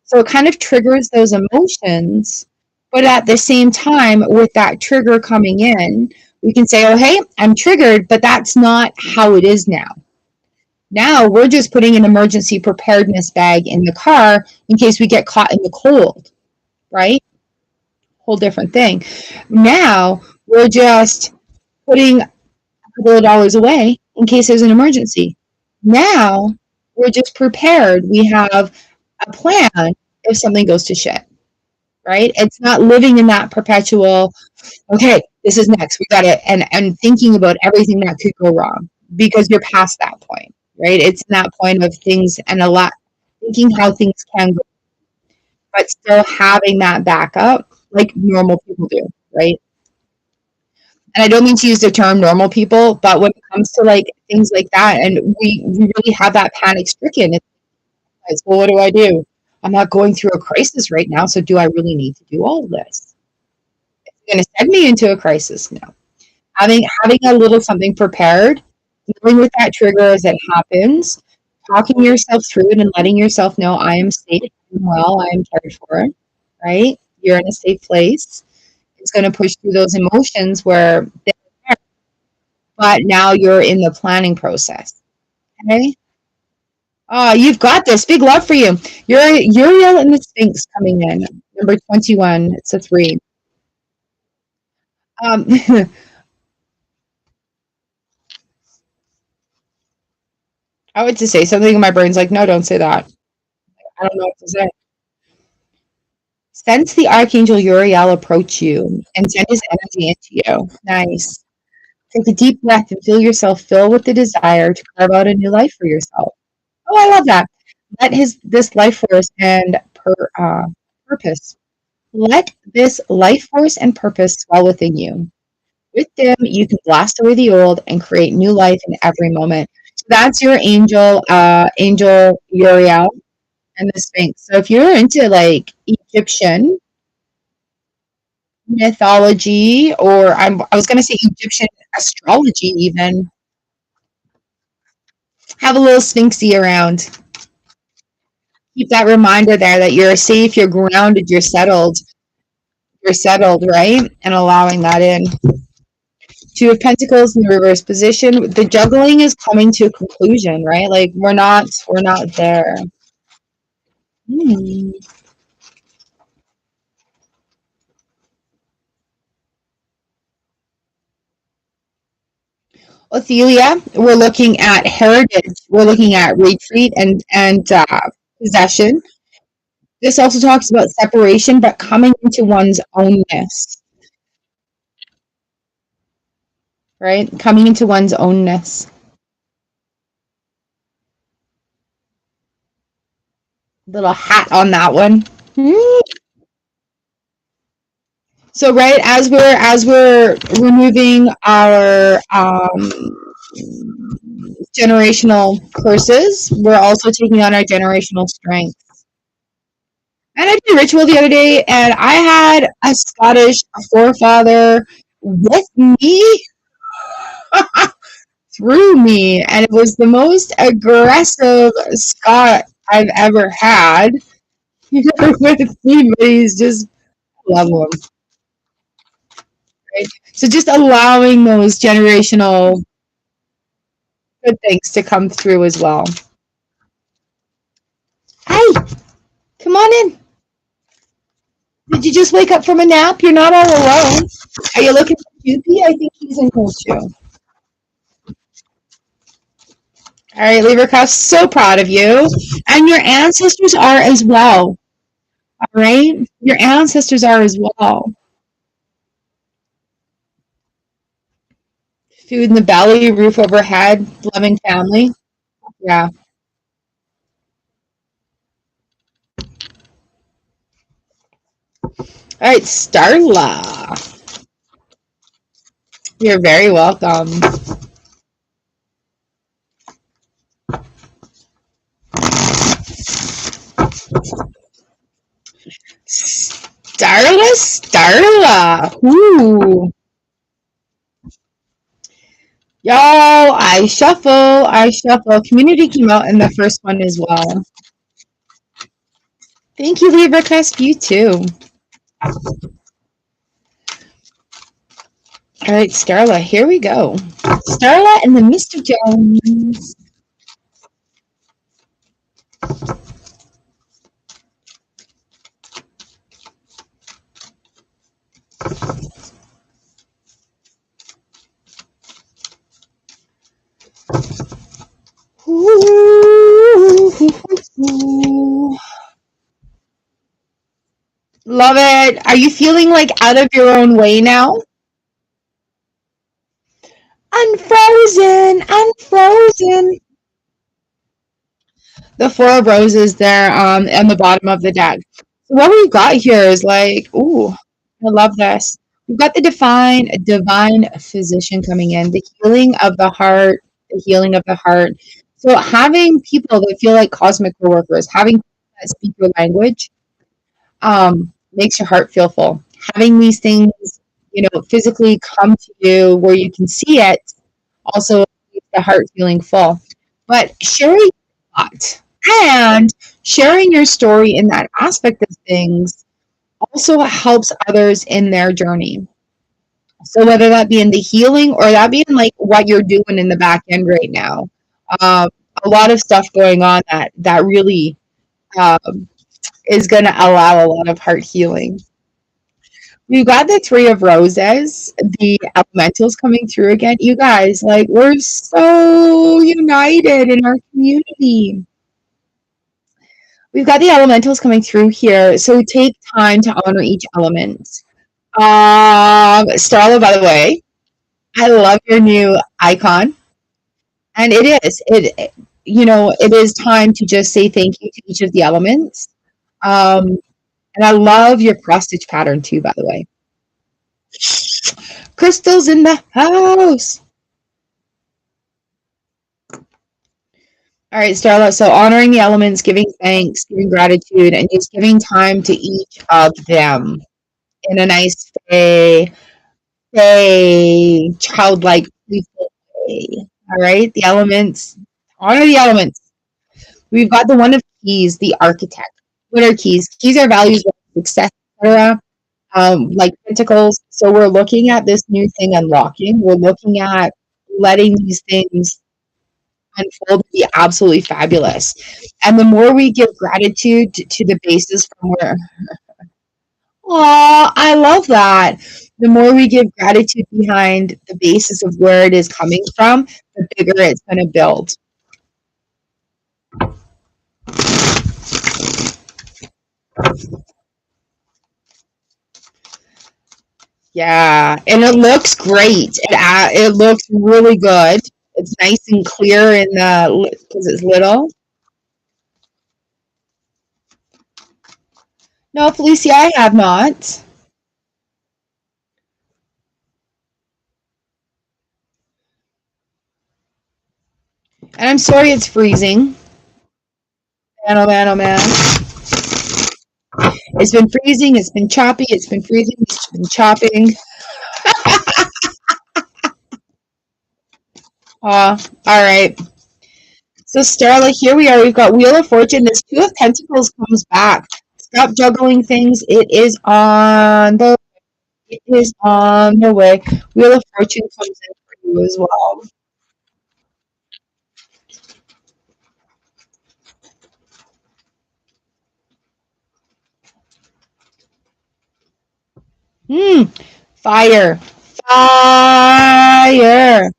So it kind of triggers those emotions, but at the same time, with that trigger coming in, we can say, oh, hey, I'm triggered, but that's not how it is now. Now we're just putting an emergency preparedness bag in the car in case we get caught in the cold, right? Whole different thing. Now we're just putting couple of dollars away in case there's an emergency. Now we're just prepared. We have a plan if something goes to shit, right? It's not living in that perpetual, okay, this is next. We got it. And thinking about everything that could go wrong because you're past that point, right? It's in that point of things and a lot thinking how things can go, but still having that backup like normal people do, right? And I don't mean to use the term normal people, but when it comes to like things like that, and we really have that panic stricken, it's well, what do I do? I'm not going through a crisis right now, so do I really need to do all of this? It's going to send me into a crisis. No. Having a little something prepared, dealing with that trigger as it happens, talking yourself through it and letting yourself know I am safe, I'm well, I am cared for, right? You're in a safe place. It's going to push through those emotions where but now you're in the planning process. Okay. Oh, you've got this. Big love for you. You're Uriel and the Sphinx coming in. Number 21. It's a 3. Um, I would just say something in my brain's like, no, don't say that. I don't know what to say. Sense the Archangel Uriel approach you and send his energy into you. Nice. Take a deep breath and feel yourself fill with the desire to carve out a new life for yourself. Oh, I love that. Let this life force and purpose. Let this life force and purpose swell within you. With them, you can blast away the old and create new life in every moment. So that's your angel Uriel and the Sphinx. So if you're into like Egyptian mythology, or I was going to say Egyptian astrology, even Have a little Sphinxy around. Keep that reminder there that you're safe, you're grounded, you're settled, right? And allowing that in. Two of Pentacles in the reverse position. The juggling is coming to a conclusion, right? Like we're not there. Hmm. Ophelia, we're looking at heritage. We're looking at retreat and possession. This also talks about separation, but coming into one's ownness, right? Coming into one's ownness. Little hat on that one. So right as we're removing our generational curses, we're also taking on our generational strength. And I did a ritual the other day, and I had a Scottish forefather with me through me, and it was the most aggressive Scot I've ever had with me, but he's just love him. Right? So just allowing those generational good things to come through as well. Hey, come on in. Did you just wake up from a nap? You're not all alone. Are you looking for Doopy? I think he's in here too. All right, Libra Cuff, so proud of you. And your ancestors are as well. All right? Your ancestors are as well. Food in the belly, roof overhead, loving family. Yeah. All right, Starla. You're very welcome. Starla. Ooh. Yo, I shuffle. Community came out in the first one as well. Thank you, Libra Cusp. You too. All right, Starla, here we go. Starla and the Mr. Jones. Ooh. Love it. Are you feeling like out of your own way now? Unfrozen. The Four of Roses there on the bottom of the deck. So what we've got here is like, ooh, I love this. We've got the divine physician coming in, the healing of the heart, So having people that feel like cosmic workers, having people that speak your language, makes your heart feel full. Having these things, physically come to you where you can see it, also makes the heart feeling full. But sharing a lot and sharing your story in that aspect of things also helps others in their journey. So whether that be in the healing or that be in like what you're doing in the back end right now, a lot of stuff going on that really is going to allow a lot of heart healing. We got the Three of Roses, the elementals coming through again. You guys, like, we're so united in our community. We've got the elementals coming through here, so take time to honor each element. Starla, by the way, I love your new icon, and it is time to just say thank you to each of the elements. And I love your cross stitch pattern too, by the way. Crystal's in the house. All right, Starla. So honoring the elements, giving thanks, giving gratitude, and just giving time to each of them in a nice childlike, playful way. All right, the elements Honor the elements. We've got the one of keys, the architect. What are keys? Keys are values, success, etc. Like pentacles. So we're looking at this new thing unlocking. We're looking at letting these things unfold and be absolutely fabulous. And the more we give gratitude to the basis from where, oh, I love that. The more we give gratitude behind the basis of where it is coming from, the bigger it's going to build. Yeah, and it looks great. It looks really good. It's nice and clear in the because it's little. No, Felicia, I have not. And I'm sorry it's freezing. Man, oh man, oh man. It's been freezing, it's been choppy, it's been freezing, it's been chopping. All right. So, Starla, here we are. We've got Wheel of Fortune. This Two of Pentacles comes back. Stop juggling things. It is on the way. Wheel of Fortune comes in for you as well. Fire. Fire.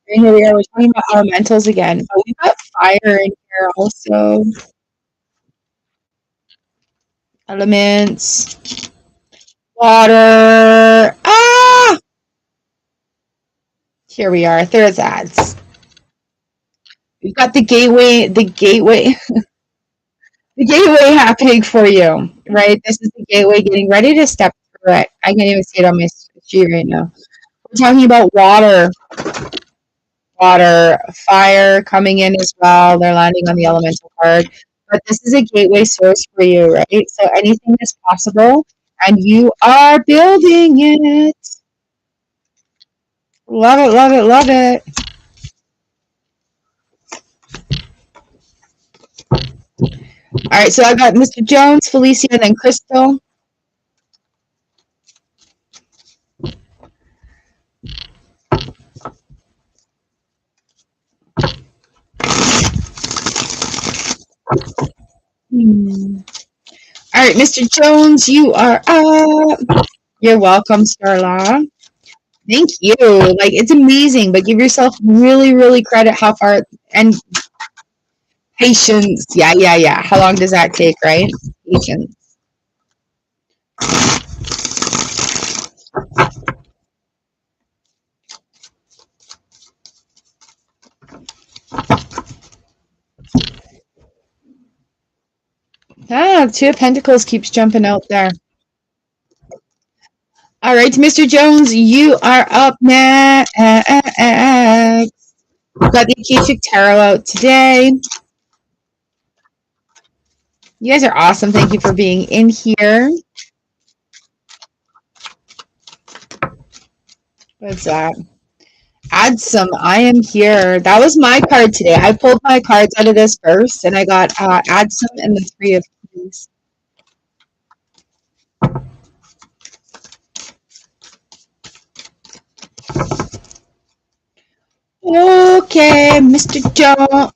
And here we are. We're talking about elementals again. But we've got fire in here also. Elements. Water. Ah! Here we are. There's ads. We've got the gateway, the gateway happening for you, right? This is the gateway getting ready to step through it. I can't even see it on my sheet right now. We're talking about water, fire coming in as well. They're landing on the elemental card. But this is a gateway source for you, right? So anything is possible, and you are building it. Love it, love it, love it. All right, so I got Mr. Jones, Felicia, and then Crystal. All right, Mr. Jones, you are up. You're welcome, Starla. Thank you. Like, it's amazing, but give yourself really, really credit how far, and patience. Yeah. How long does that take, right? Patience. Two of Pentacles keeps jumping out there. All right, Mr. Jones, you are up next. We've got the Akashic Tarot out today. You guys are awesome. Thank you for being in here. What's that? Add some. I am here. That was my card today. I pulled my cards out of this first, and I got add some and the Three of Keys. Okay, Mr. Jones.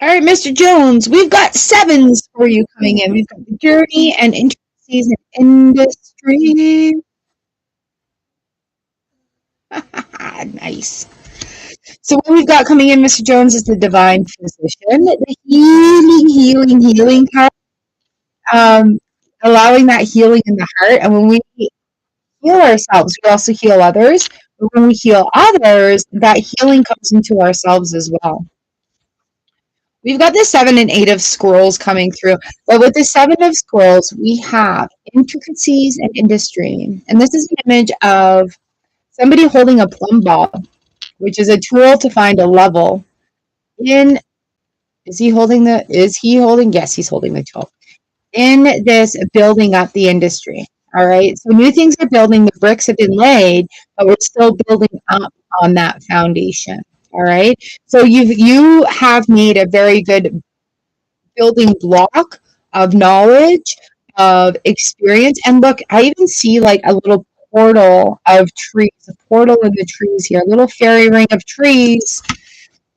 All right, Mr. Jones, we've got sevens for you coming in. We've got the journey and intricacies in industry. Nice. So what we've got coming in, Mr. Jones, is the divine physician, the healing card, allowing that healing in the heart. And when we heal ourselves, we also heal others. But when we heal others, that healing comes into ourselves as well. We've got the 7 and 8 of scrolls coming through. But with the 7 of scrolls, we have intricacies and industry. And this is an image of somebody holding a plumb bob, which is a tool to find a level in. Is he holding the? Is he holding? Yes, he's holding the tool in this building up the industry. All right. So new things are building. The bricks have been laid, but we're still building up on that foundation. All right. So you have made a very good building block of knowledge, of experience. And look, I even see like a little portal of trees, a portal in the trees here, a little fairy ring of trees.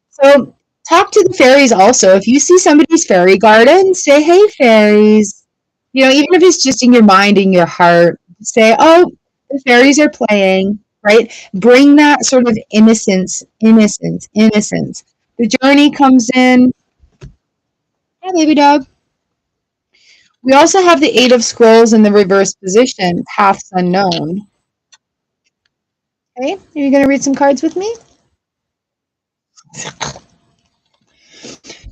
So talk to the fairies also. If you see somebody's fairy garden, say, hey, fairies. You know, even if it's just in your mind, in your heart, say, oh, the fairies are playing, right? Bring that sort of innocence, innocence, innocence. The journey comes in. Hi, baby dog. We also have the Eight of Scrolls in the reverse position, paths unknown. Okay, are you going to read some cards with me?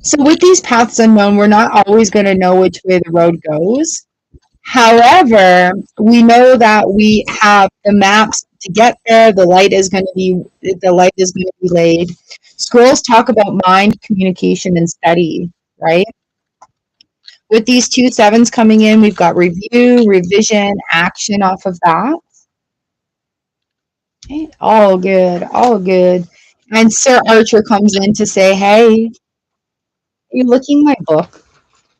So with these paths unknown, we're not always going to know which way the road goes. However, we know that we have the maps to get there. The light is going to be laid. Scrolls talk about mind, communication, and study, right? With these 2 sevens coming in, we've got review, revision, action off of that. Okay, all good, all good. And Sir Archer comes in to say, hey, are you looking my book?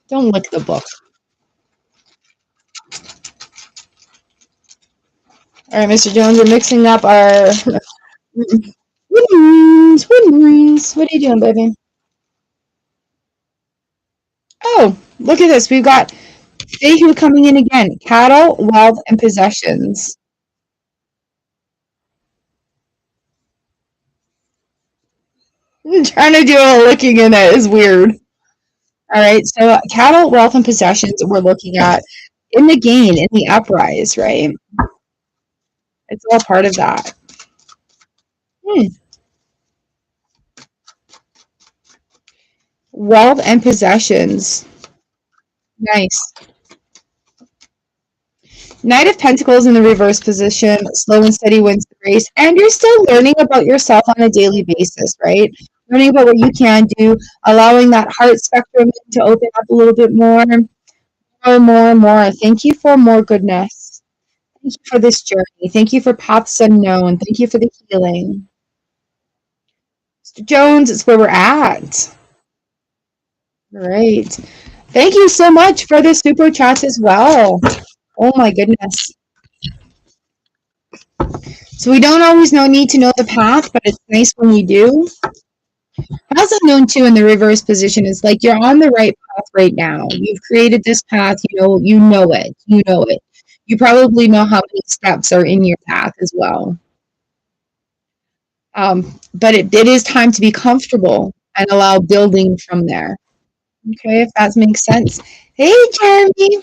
Don't look the book. All right, Mr. Jones, we're mixing up our wooden rings. What are you doing, baby? Oh, look at this. We've got Fehu coming in again. Cattle, wealth, and possessions. Trying to do a licking in it is weird. All right, so cattle, wealth, and possessions we're looking at in the gain, in the uprise, right? It's all part of that. Wealth and possessions. Nice. Knight of Pentacles in the reverse position, slow and steady wins the race, and you're still learning about yourself on a daily basis, right? Learning about what you can do, allowing that heart spectrum to open up a little bit more, more. Thank you for more goodness. Thank you for this journey. Thank you for paths unknown. Thank you for the healing. Mr. Jones, it's where we're at. All right. Thank you so much for the super chats as well. Oh my goodness. So we don't always need to know the path, but it's nice when you do. Paths unknown too in the reverse position is like you're on the right path right now. You've created this path, you know it. You know it. You probably know how many steps are in your path as well. But it is time to be comfortable and allow building from there. Okay, if that makes sense. Hey, Jeremy.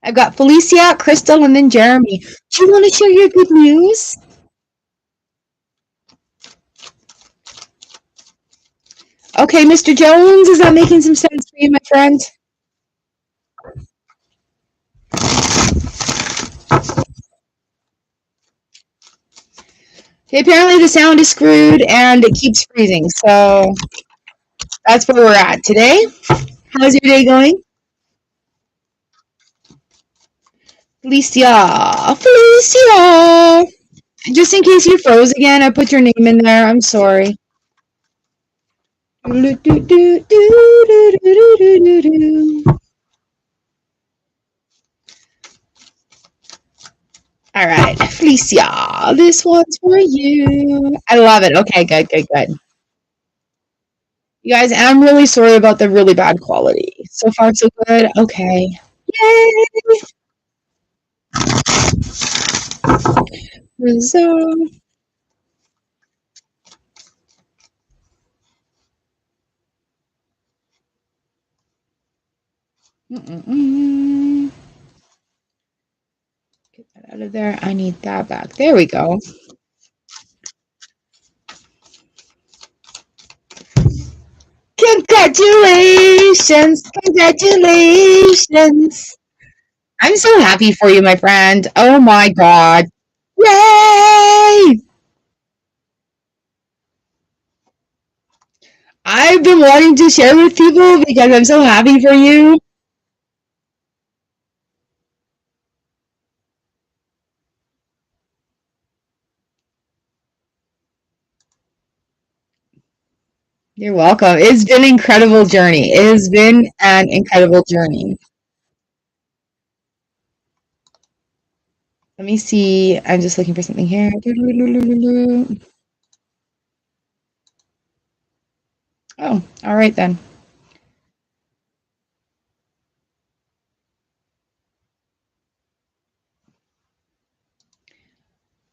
I've got Felicia, Crystal, and then Jeremy. Do you want to share your good news? Okay, Mr. Jones, is that making some sense for you, my friend? Okay, apparently the sound is screwed and it keeps freezing, so that's where we're at today. How's your day going? Felicia. Just in case you froze again, I put your name in there. I'm sorry. All right, Felicia, this one's for you. I love it. Okay, good. You guys, I'm really sorry about the really bad quality. So far, so good. Okay. Yay! Resolve. Get that out of there. I need that back. There we go. Congratulations! I'm so happy for you, my friend. Oh my God. Yay! I've been wanting to share with people because I'm so happy for you. You're welcome. It's been an incredible journey. It has been an incredible journey. Let me see. I'm just looking for something here. Oh, all right then.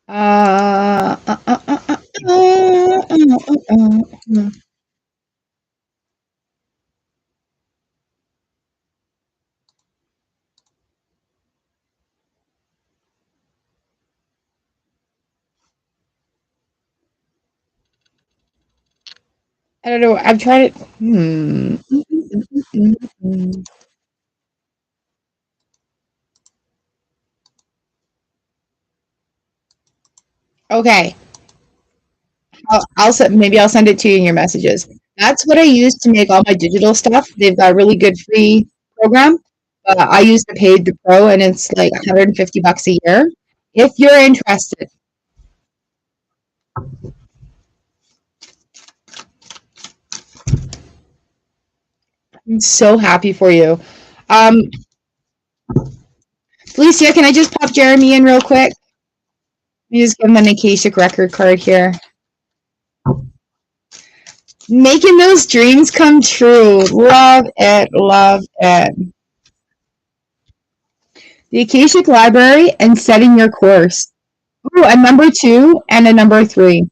Uh, uh, uh, uh, uh, uh. I don't know. I've tried it. Okay. Maybe I'll send it to you in your messages. That's what I use to make all my digital stuff. They've got a really good free program. I use the paid the pro, and it's like 150 bucks a year. If you're interested, I'm so happy for you. Um, Felicia, can I just pop Jeremy in real quick? Let me just give him an Akashic record card here. Making those dreams come true. Love it. Love it. The Akashic Library and setting your course. Ooh, a number 2 and a number 3.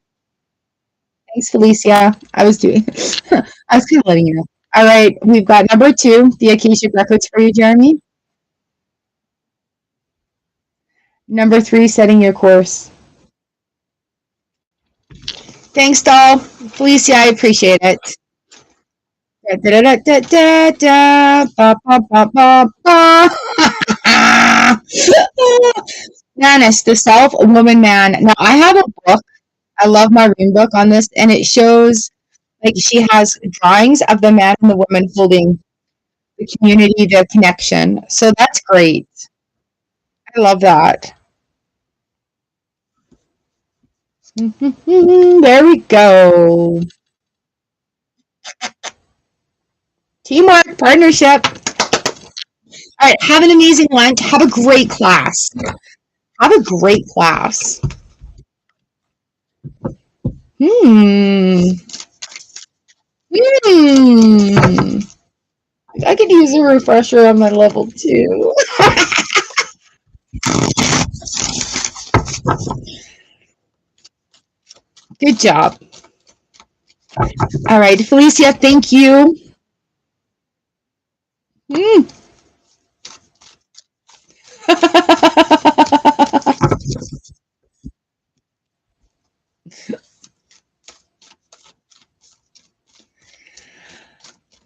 Thanks, Felicia. I was kind of letting you know. All right, we've got number 2, the Akashic Records for you, Jeremy. Number 3, setting your course. Thanks, doll. Felicia, I appreciate it. Janice, the Self Woman Man. Now, I have a book. I love my rune book on this, and it shows like she has drawings of the man and the woman holding the community, the connection. So that's great. I love that. There we go. Teamwork, partnership. All right, have an amazing lunch. Have a great class. Have a great class. Hmm. Hmm. I could use a refresher on my level 2. Good job. All right, Felicia, thank you.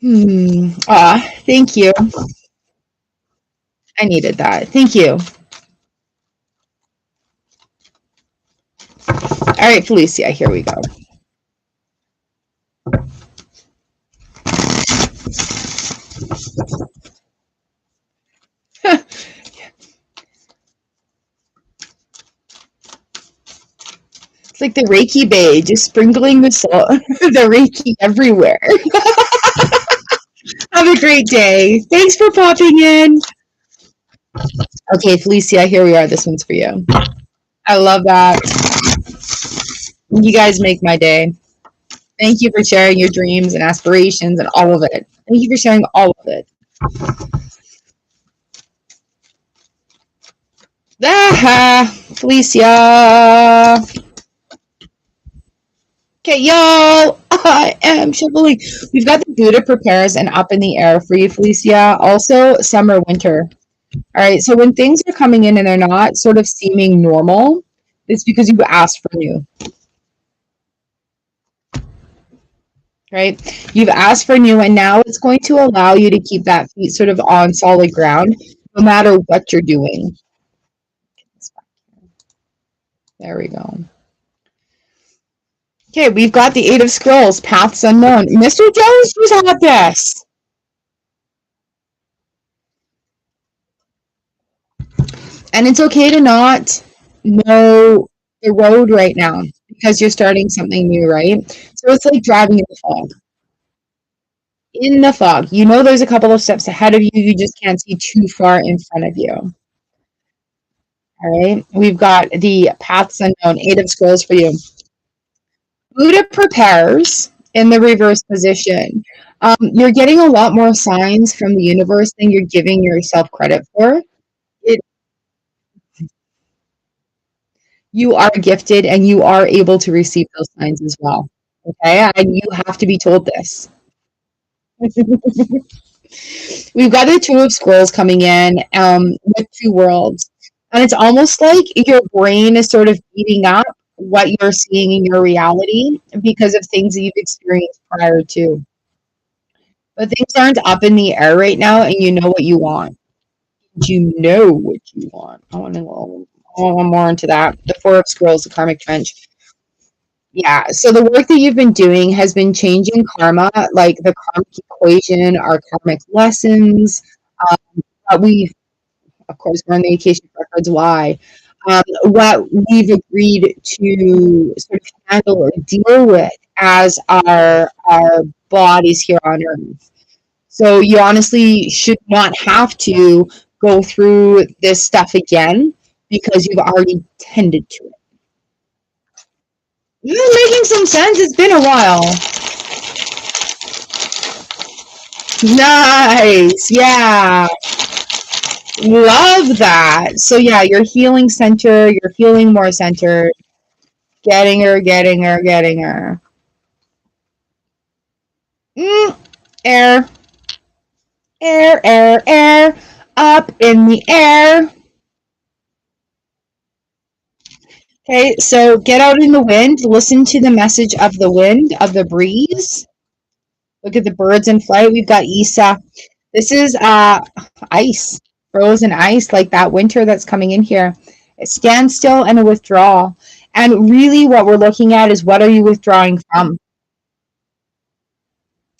Mm. Thank you. I needed that. Thank you. All right, Felicia, here we go. It's like the Reiki Bay, just sprinkling the salt, the Reiki everywhere. Have a great day. Thanks for popping in. Okay, Felicia, here we are. This one's for you. I love that. You guys make my day. Thank you for sharing your dreams and aspirations and all of it. Thank you for sharing all of it. Felicia. Okay, y'all. I am shoveling. We've got the Buddha prepares and up in the air for you, Felicia. Also, summer, winter. All right. So when things are coming in and they're not sort of seeming normal, it's because you asked for new. Right? You've asked for new, and now it's going to allow you to keep that feet sort of on solid ground, no matter what you're doing. There we go. Okay, we've got the Eight of Scrolls, Paths Unknown. Mr. Jones was at this. And it's okay to not know the road right now because you're starting something new, right? So it's like driving in the fog. In the fog. You know there's a couple of steps ahead of you, you just can't see too far in front of you. All right, we've got the Paths Unknown, Eight of Scrolls for you. Buddha prepares in the reverse position. You're getting a lot more signs from the universe than you're giving yourself credit for. It, you are gifted and you are able to receive those signs as well. Okay, and you have to be told this. We've got the Two of Scrolls coming in with two worlds. And it's almost like your brain is sort of beating up what you're seeing in your reality because of things that you've experienced prior to. But things aren't up in the air right now, and you know what you want. You know what you want. I want to go more into that. The Four of Scrolls, the Karmic Trench. Yeah, so the work that you've been doing has been changing karma, like the karmic equation, our karmic lessons. We've, of course, we're on the Acacia Records. Why? What we've agreed to sort of handle or deal with as our bodies here on Earth. So you honestly should not have to go through this stuff again because you've already tended to it. You're making some sense. It's been a while. Nice. Yeah. Love that. So yeah, your healing center, you're feeling more centered. Getting her, getting her, getting her. Air. Air, air, air. Up in the air. Okay, so get out in the wind. Listen to the message of the wind, of the breeze. Look at the birds in flight. We've got Isa. This is ice, frozen ice, like that winter that's coming in here. A standstill and a withdrawal. And really what we're looking at is what are you withdrawing from?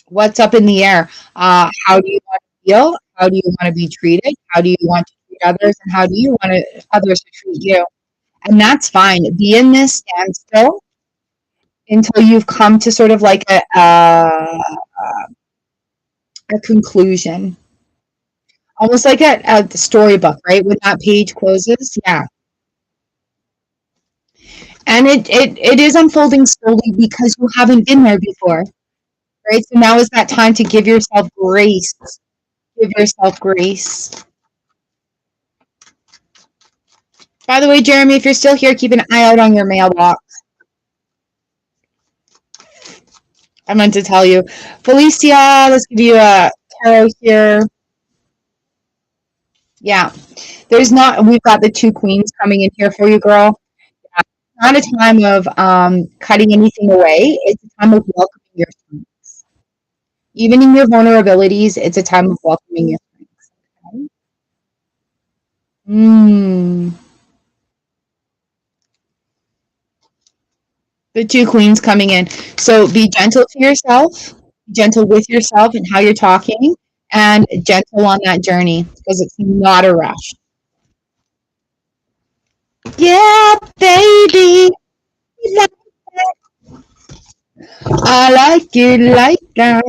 What's up in the air? How do you want to feel? How do you want to be treated? How do you want to treat others? And how do you want others to treat you? And that's fine. Be in this standstill until you've come to sort of like a conclusion. Almost like a storybook, right? When that page closes, yeah. And it is unfolding slowly because you haven't been there before, right? So now is that time to give yourself grace. Give yourself grace. By the way, Jeremy, if you're still here, keep an eye out on your mailbox. I meant to tell you. Felicia, let's give you a tarot here. Yeah. We've got the two queens coming in here for you, girl. Yeah. It's not a time of cutting anything away. It's a time of welcoming your strengths. Even in your vulnerabilities, it's a time of welcoming your strengths. Okay? The two queens coming in. So be gentle to yourself, gentle with yourself and how you're talking, and gentle on that journey because it's not a rush. Yeah, baby. I like it like that.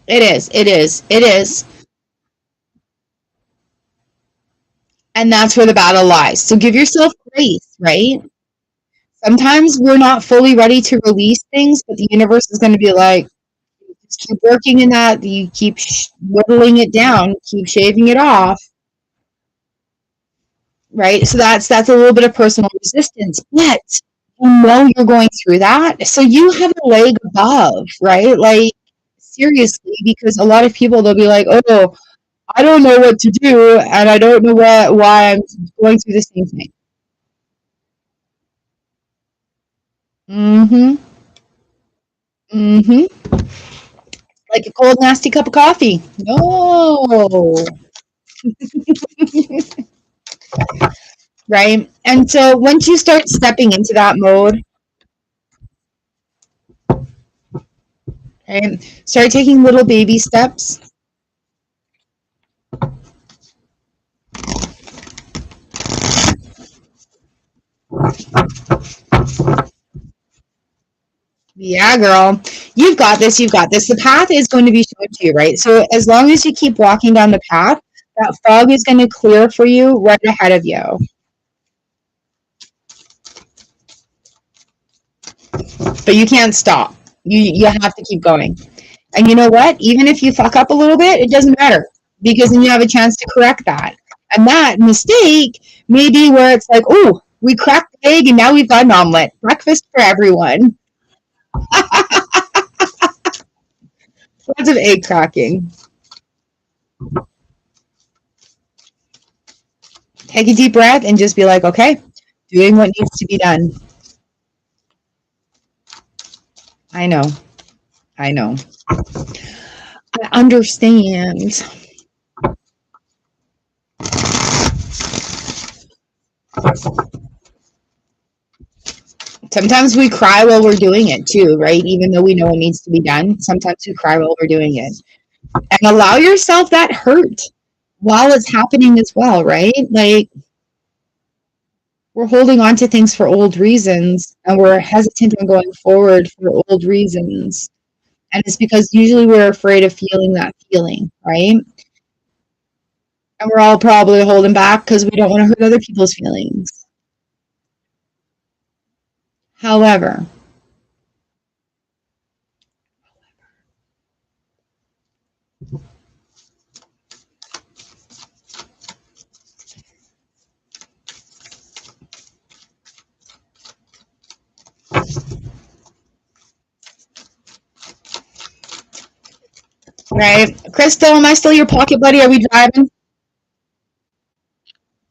It is. It is. It is. And that's where the battle lies. So give yourself grace, right? Sometimes we're not fully ready to release things, but the universe is going to be like, just keep working in that. You keep whittling it down, keep shaving it off, right? So that's a little bit of personal resistance, but you know you're going through that, so you have a leg above, right? Like seriously, because a lot of people they'll be like, oh, I don't know what to do, and I don't know why I'm going through the same thing. Mm-hmm. Mm-hmm. Like a cold, nasty cup of coffee. No. Right? And so once you start stepping into that mode, right? Start taking little baby steps. Yeah, girl. You've got this. You've got this. The path is going to be shown to you, right? So as long as you keep walking down the path, that fog is going to clear for you right ahead of you. But you can't stop. You have to keep going. And you know what? Even if you fuck up a little bit, it doesn't matter because then you have a chance to correct that. And that mistake may be where it's like, oh, we cracked the egg and now we've got an omelet. Breakfast for everyone. Lots of egg cracking. Take a deep breath and just be like, okay, doing what needs to be done. I know. I know. I understand. Sometimes we cry while we're doing it too, right? Even though we know it needs to be done, sometimes we cry while we're doing it. And allow yourself that hurt while it's happening as well, right? Like we're holding on to things for old reasons and we're hesitant on going forward for old reasons. And it's because usually we're afraid of feeling that feeling, right? And we're all probably holding back because we don't want to hurt other people's feelings. However, right? Crystal, am I still your pocket buddy? Are we driving?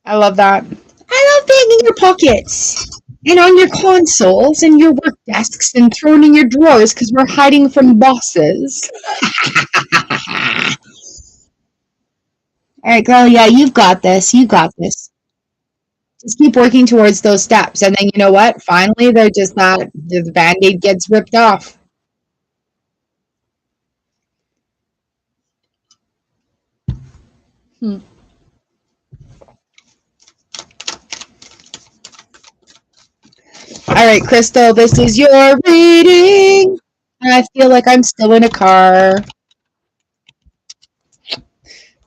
I love that. I love being in your pockets and on your consoles and your work desks and thrown in your drawers because we're hiding from bosses. All right, girl. Yeah, you've got this. You got this. Just keep working towards those steps, and then you know what? Finally, they're just not. The band-aid gets ripped off. Hmm. All right, Crystal. This is your reading. And I feel like I'm still in a car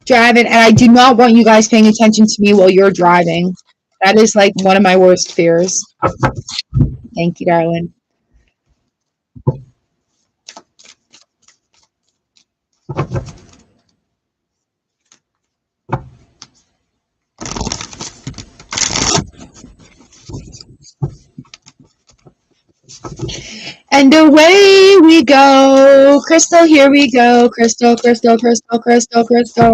driving, and I do not want you guys paying attention to me while you're driving. That is like one of my worst fears. Thank you, darling. And away we go. Crystal, here we go. Crystal, Crystal, Crystal, Crystal, Crystal.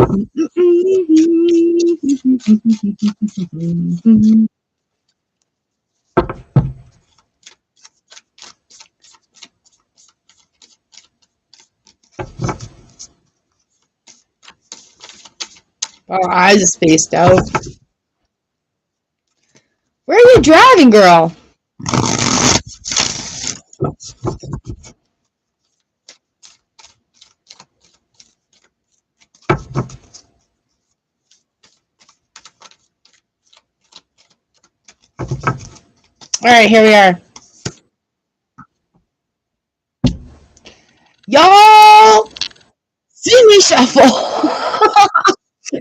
Our eyes are spaced out. Where are you driving, girl? All right, here we are. Y'all, see me shuffle.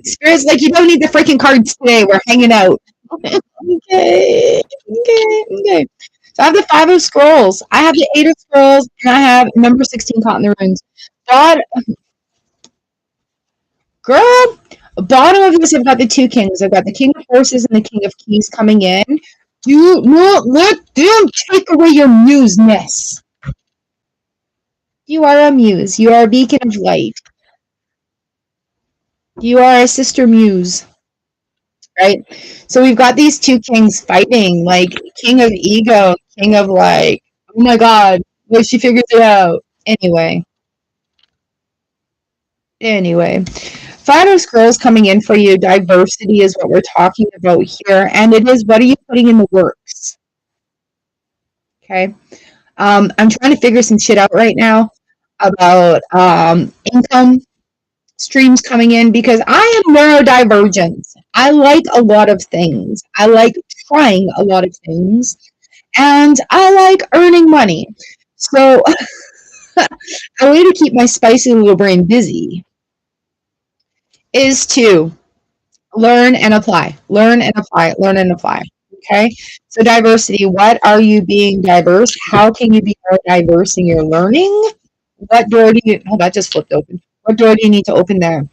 Spirit's like, you don't need the freaking cards today. We're hanging out. Okay. So I have the 5 of scrolls. I have the 8 of scrolls, and I have number 16 caught in the runes. God, girl, bottom of this, I've got the 2 kings. I've got the king of horses and the king of keys coming in. Do not let them take away your museness. You are a muse. You are a beacon of light. You are a sister muse. Right? So we've got these 2 kings fighting, like king of ego, king of like, Oh my God. Well, she figures it out. Anyway. Final scrolls coming in for you. Diversity is what we're talking about here. And it is, what are you putting in the works? Okay. I'm trying to figure some shit out right now about income streams coming in because I am neurodivergent. I like a lot of things. I like trying a lot of things. And I like earning money. So a way to keep my spicy little brain busy is to learn and apply, learn and apply, learn and apply. Okay. So diversity, what are you being diverse? How can you be more diverse in your learning? What door do you, oh, that just flipped open. What door do you need to open there?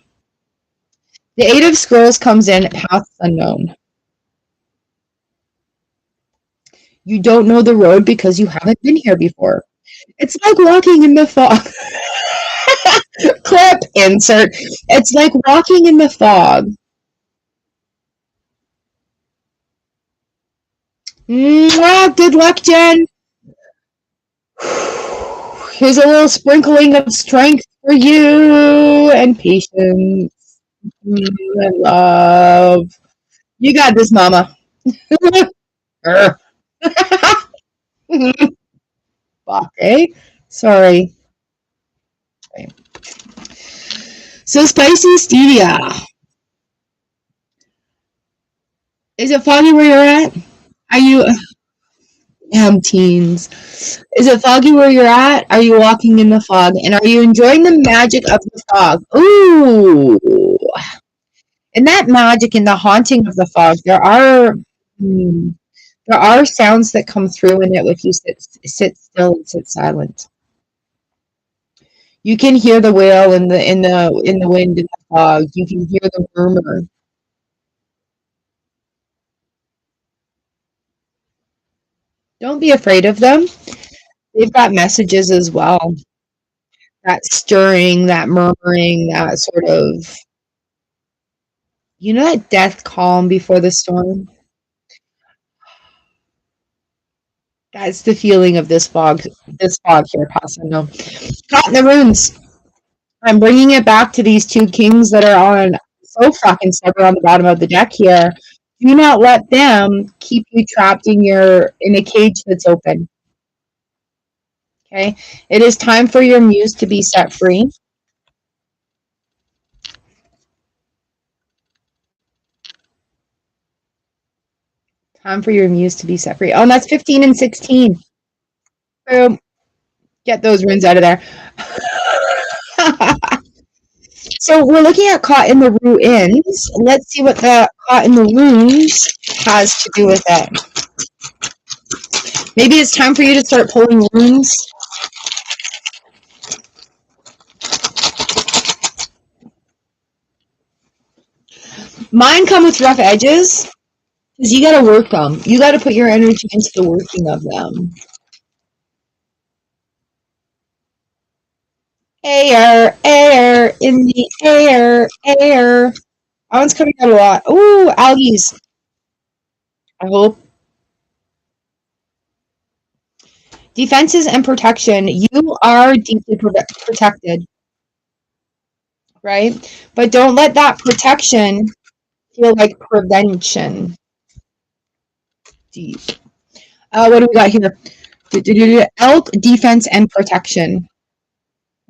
The Eight of Scrolls comes in, paths unknown. You don't know the road because you haven't been here before. It's like walking in the fog. Clip insert. It's like walking in the fog. Good luck, Jen. Here's a little sprinkling of strength for you and patience and love. You got this, mama. Okay. Sorry. So spicy stevia. Is it foggy where you're at? Are you teens? Is it foggy where you're at? Are you walking in the fog? And are you enjoying the magic of the fog? Ooh. And that magic and the haunting of the fog, there are sounds that come through in it if you sit still and sit silent. You can hear the wail in the wind in the fog. You can hear the murmur. Don't be afraid of them. They've got messages as well. That stirring, that murmuring, that sort of, that death calm before the storm. That's the feeling of this fog. This fog here, Pasano. Caught in the runes. I'm bringing it back to these two kings that are on so fucking stubborn on the bottom of the deck here. Do not let them keep you trapped in a cage that's open. Okay? It is time for your muse to be set free. Time for your muse to be set free. Oh, and that's 15 and 16. Boom. Get those runes out of there. So we're looking at caught in the ruins. Let's see what the caught in the runes has to do with it. Maybe it's time for you to start pulling runes. Mine come with rough edges because you got to work them. You got to put your energy into the working of them. Air, air, in the air, air. That one's coming out a lot. Ooh, algaes. I hope. Defenses and protection. You are deeply protected, right? But don't let that protection feel like prevention. Deep. What do we got here? Elk, defense, and protection.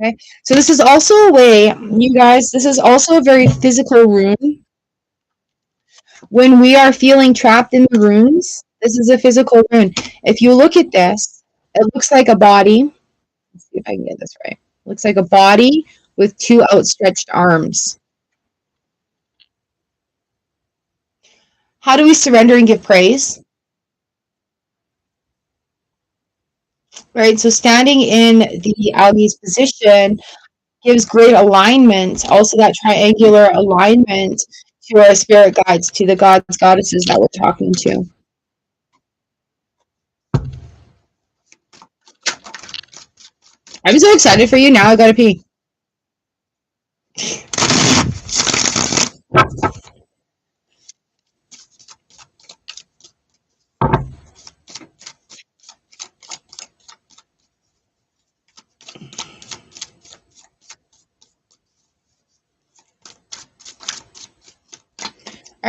Okay. So this is also a way, you guys, this is also a very physical rune. When we are feeling trapped in the runes, this is a physical rune. If you look at this, it looks like a body. Let's see if I can get this right. It looks like a body with two outstretched arms. How do we surrender and give praise? Right, so standing in the algae's position gives great alignment, also that triangular alignment to our spirit guides, to the gods, goddesses that we're talking to. I'm so excited for you. Now I gotta pee.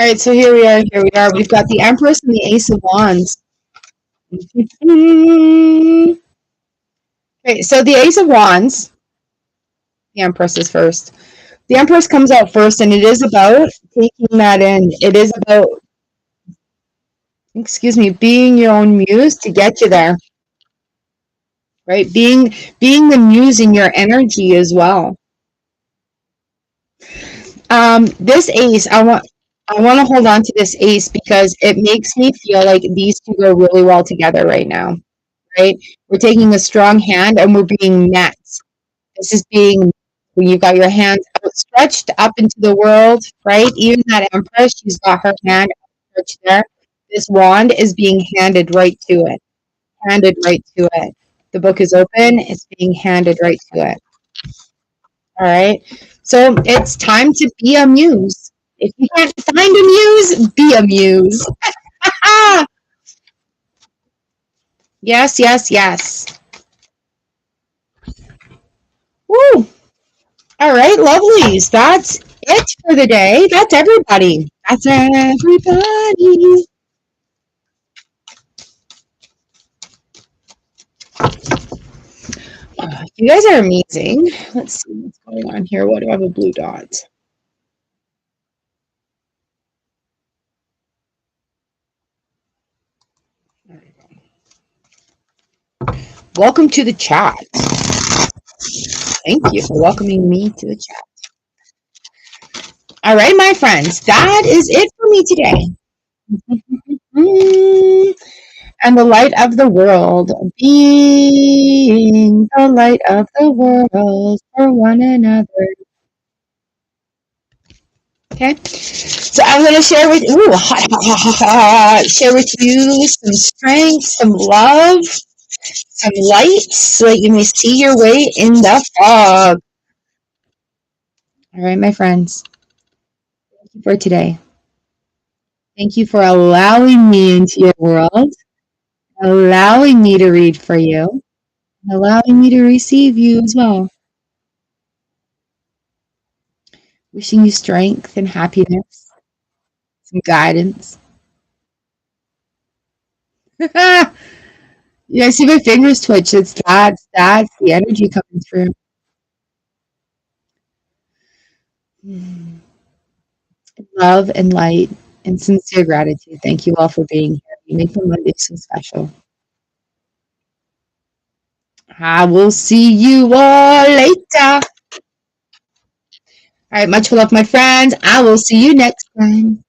All right, so here we are. Here we are. We've got the Empress and the Ace of Wands. Okay, so the Ace of Wands, the Empress is first. The Empress comes out first, and it is about taking that in. It is about, being your own muse to get you there, right? Being the muse in your energy as well. This Ace, I want to hold on to this Ace because it makes me feel like these two go really well together right now, right? We're taking a strong hand and we're being met. This is being when you've got your hands outstretched up into the world, right? Even that Empress, she's got her hand outstretched there. This wand is being handed right to it. Handed right to it. The book is open, it's being handed right to it. All right. So it's time to be a muse. If you can't find a muse, be a muse. Yes, yes, yes. Woo. All right, lovelies. That's it for the day. That's everybody. That's everybody. You guys are amazing. Let's see what's going on here. What do I have a blue dot? There we go. Welcome to the chat. Thank you for welcoming me to the chat. All right, my friends, that is it for me today. And the light of the world, being the light of the world for one another. Okay, so I'm going to share with you some strength, some love, some light, so that you may see your way in the fog. All right, my friends, thank you for today. Thank you for allowing me into your world, allowing me to read for you, allowing me to receive you as well. Wishing you strength and happiness, some guidance. Yeah, I see my fingers twitch. That's the energy coming through. Love and light and sincere gratitude. Thank you all for being here. You make the Monday so special. I will see you all later. All right, much love, my friends. I will see you next time.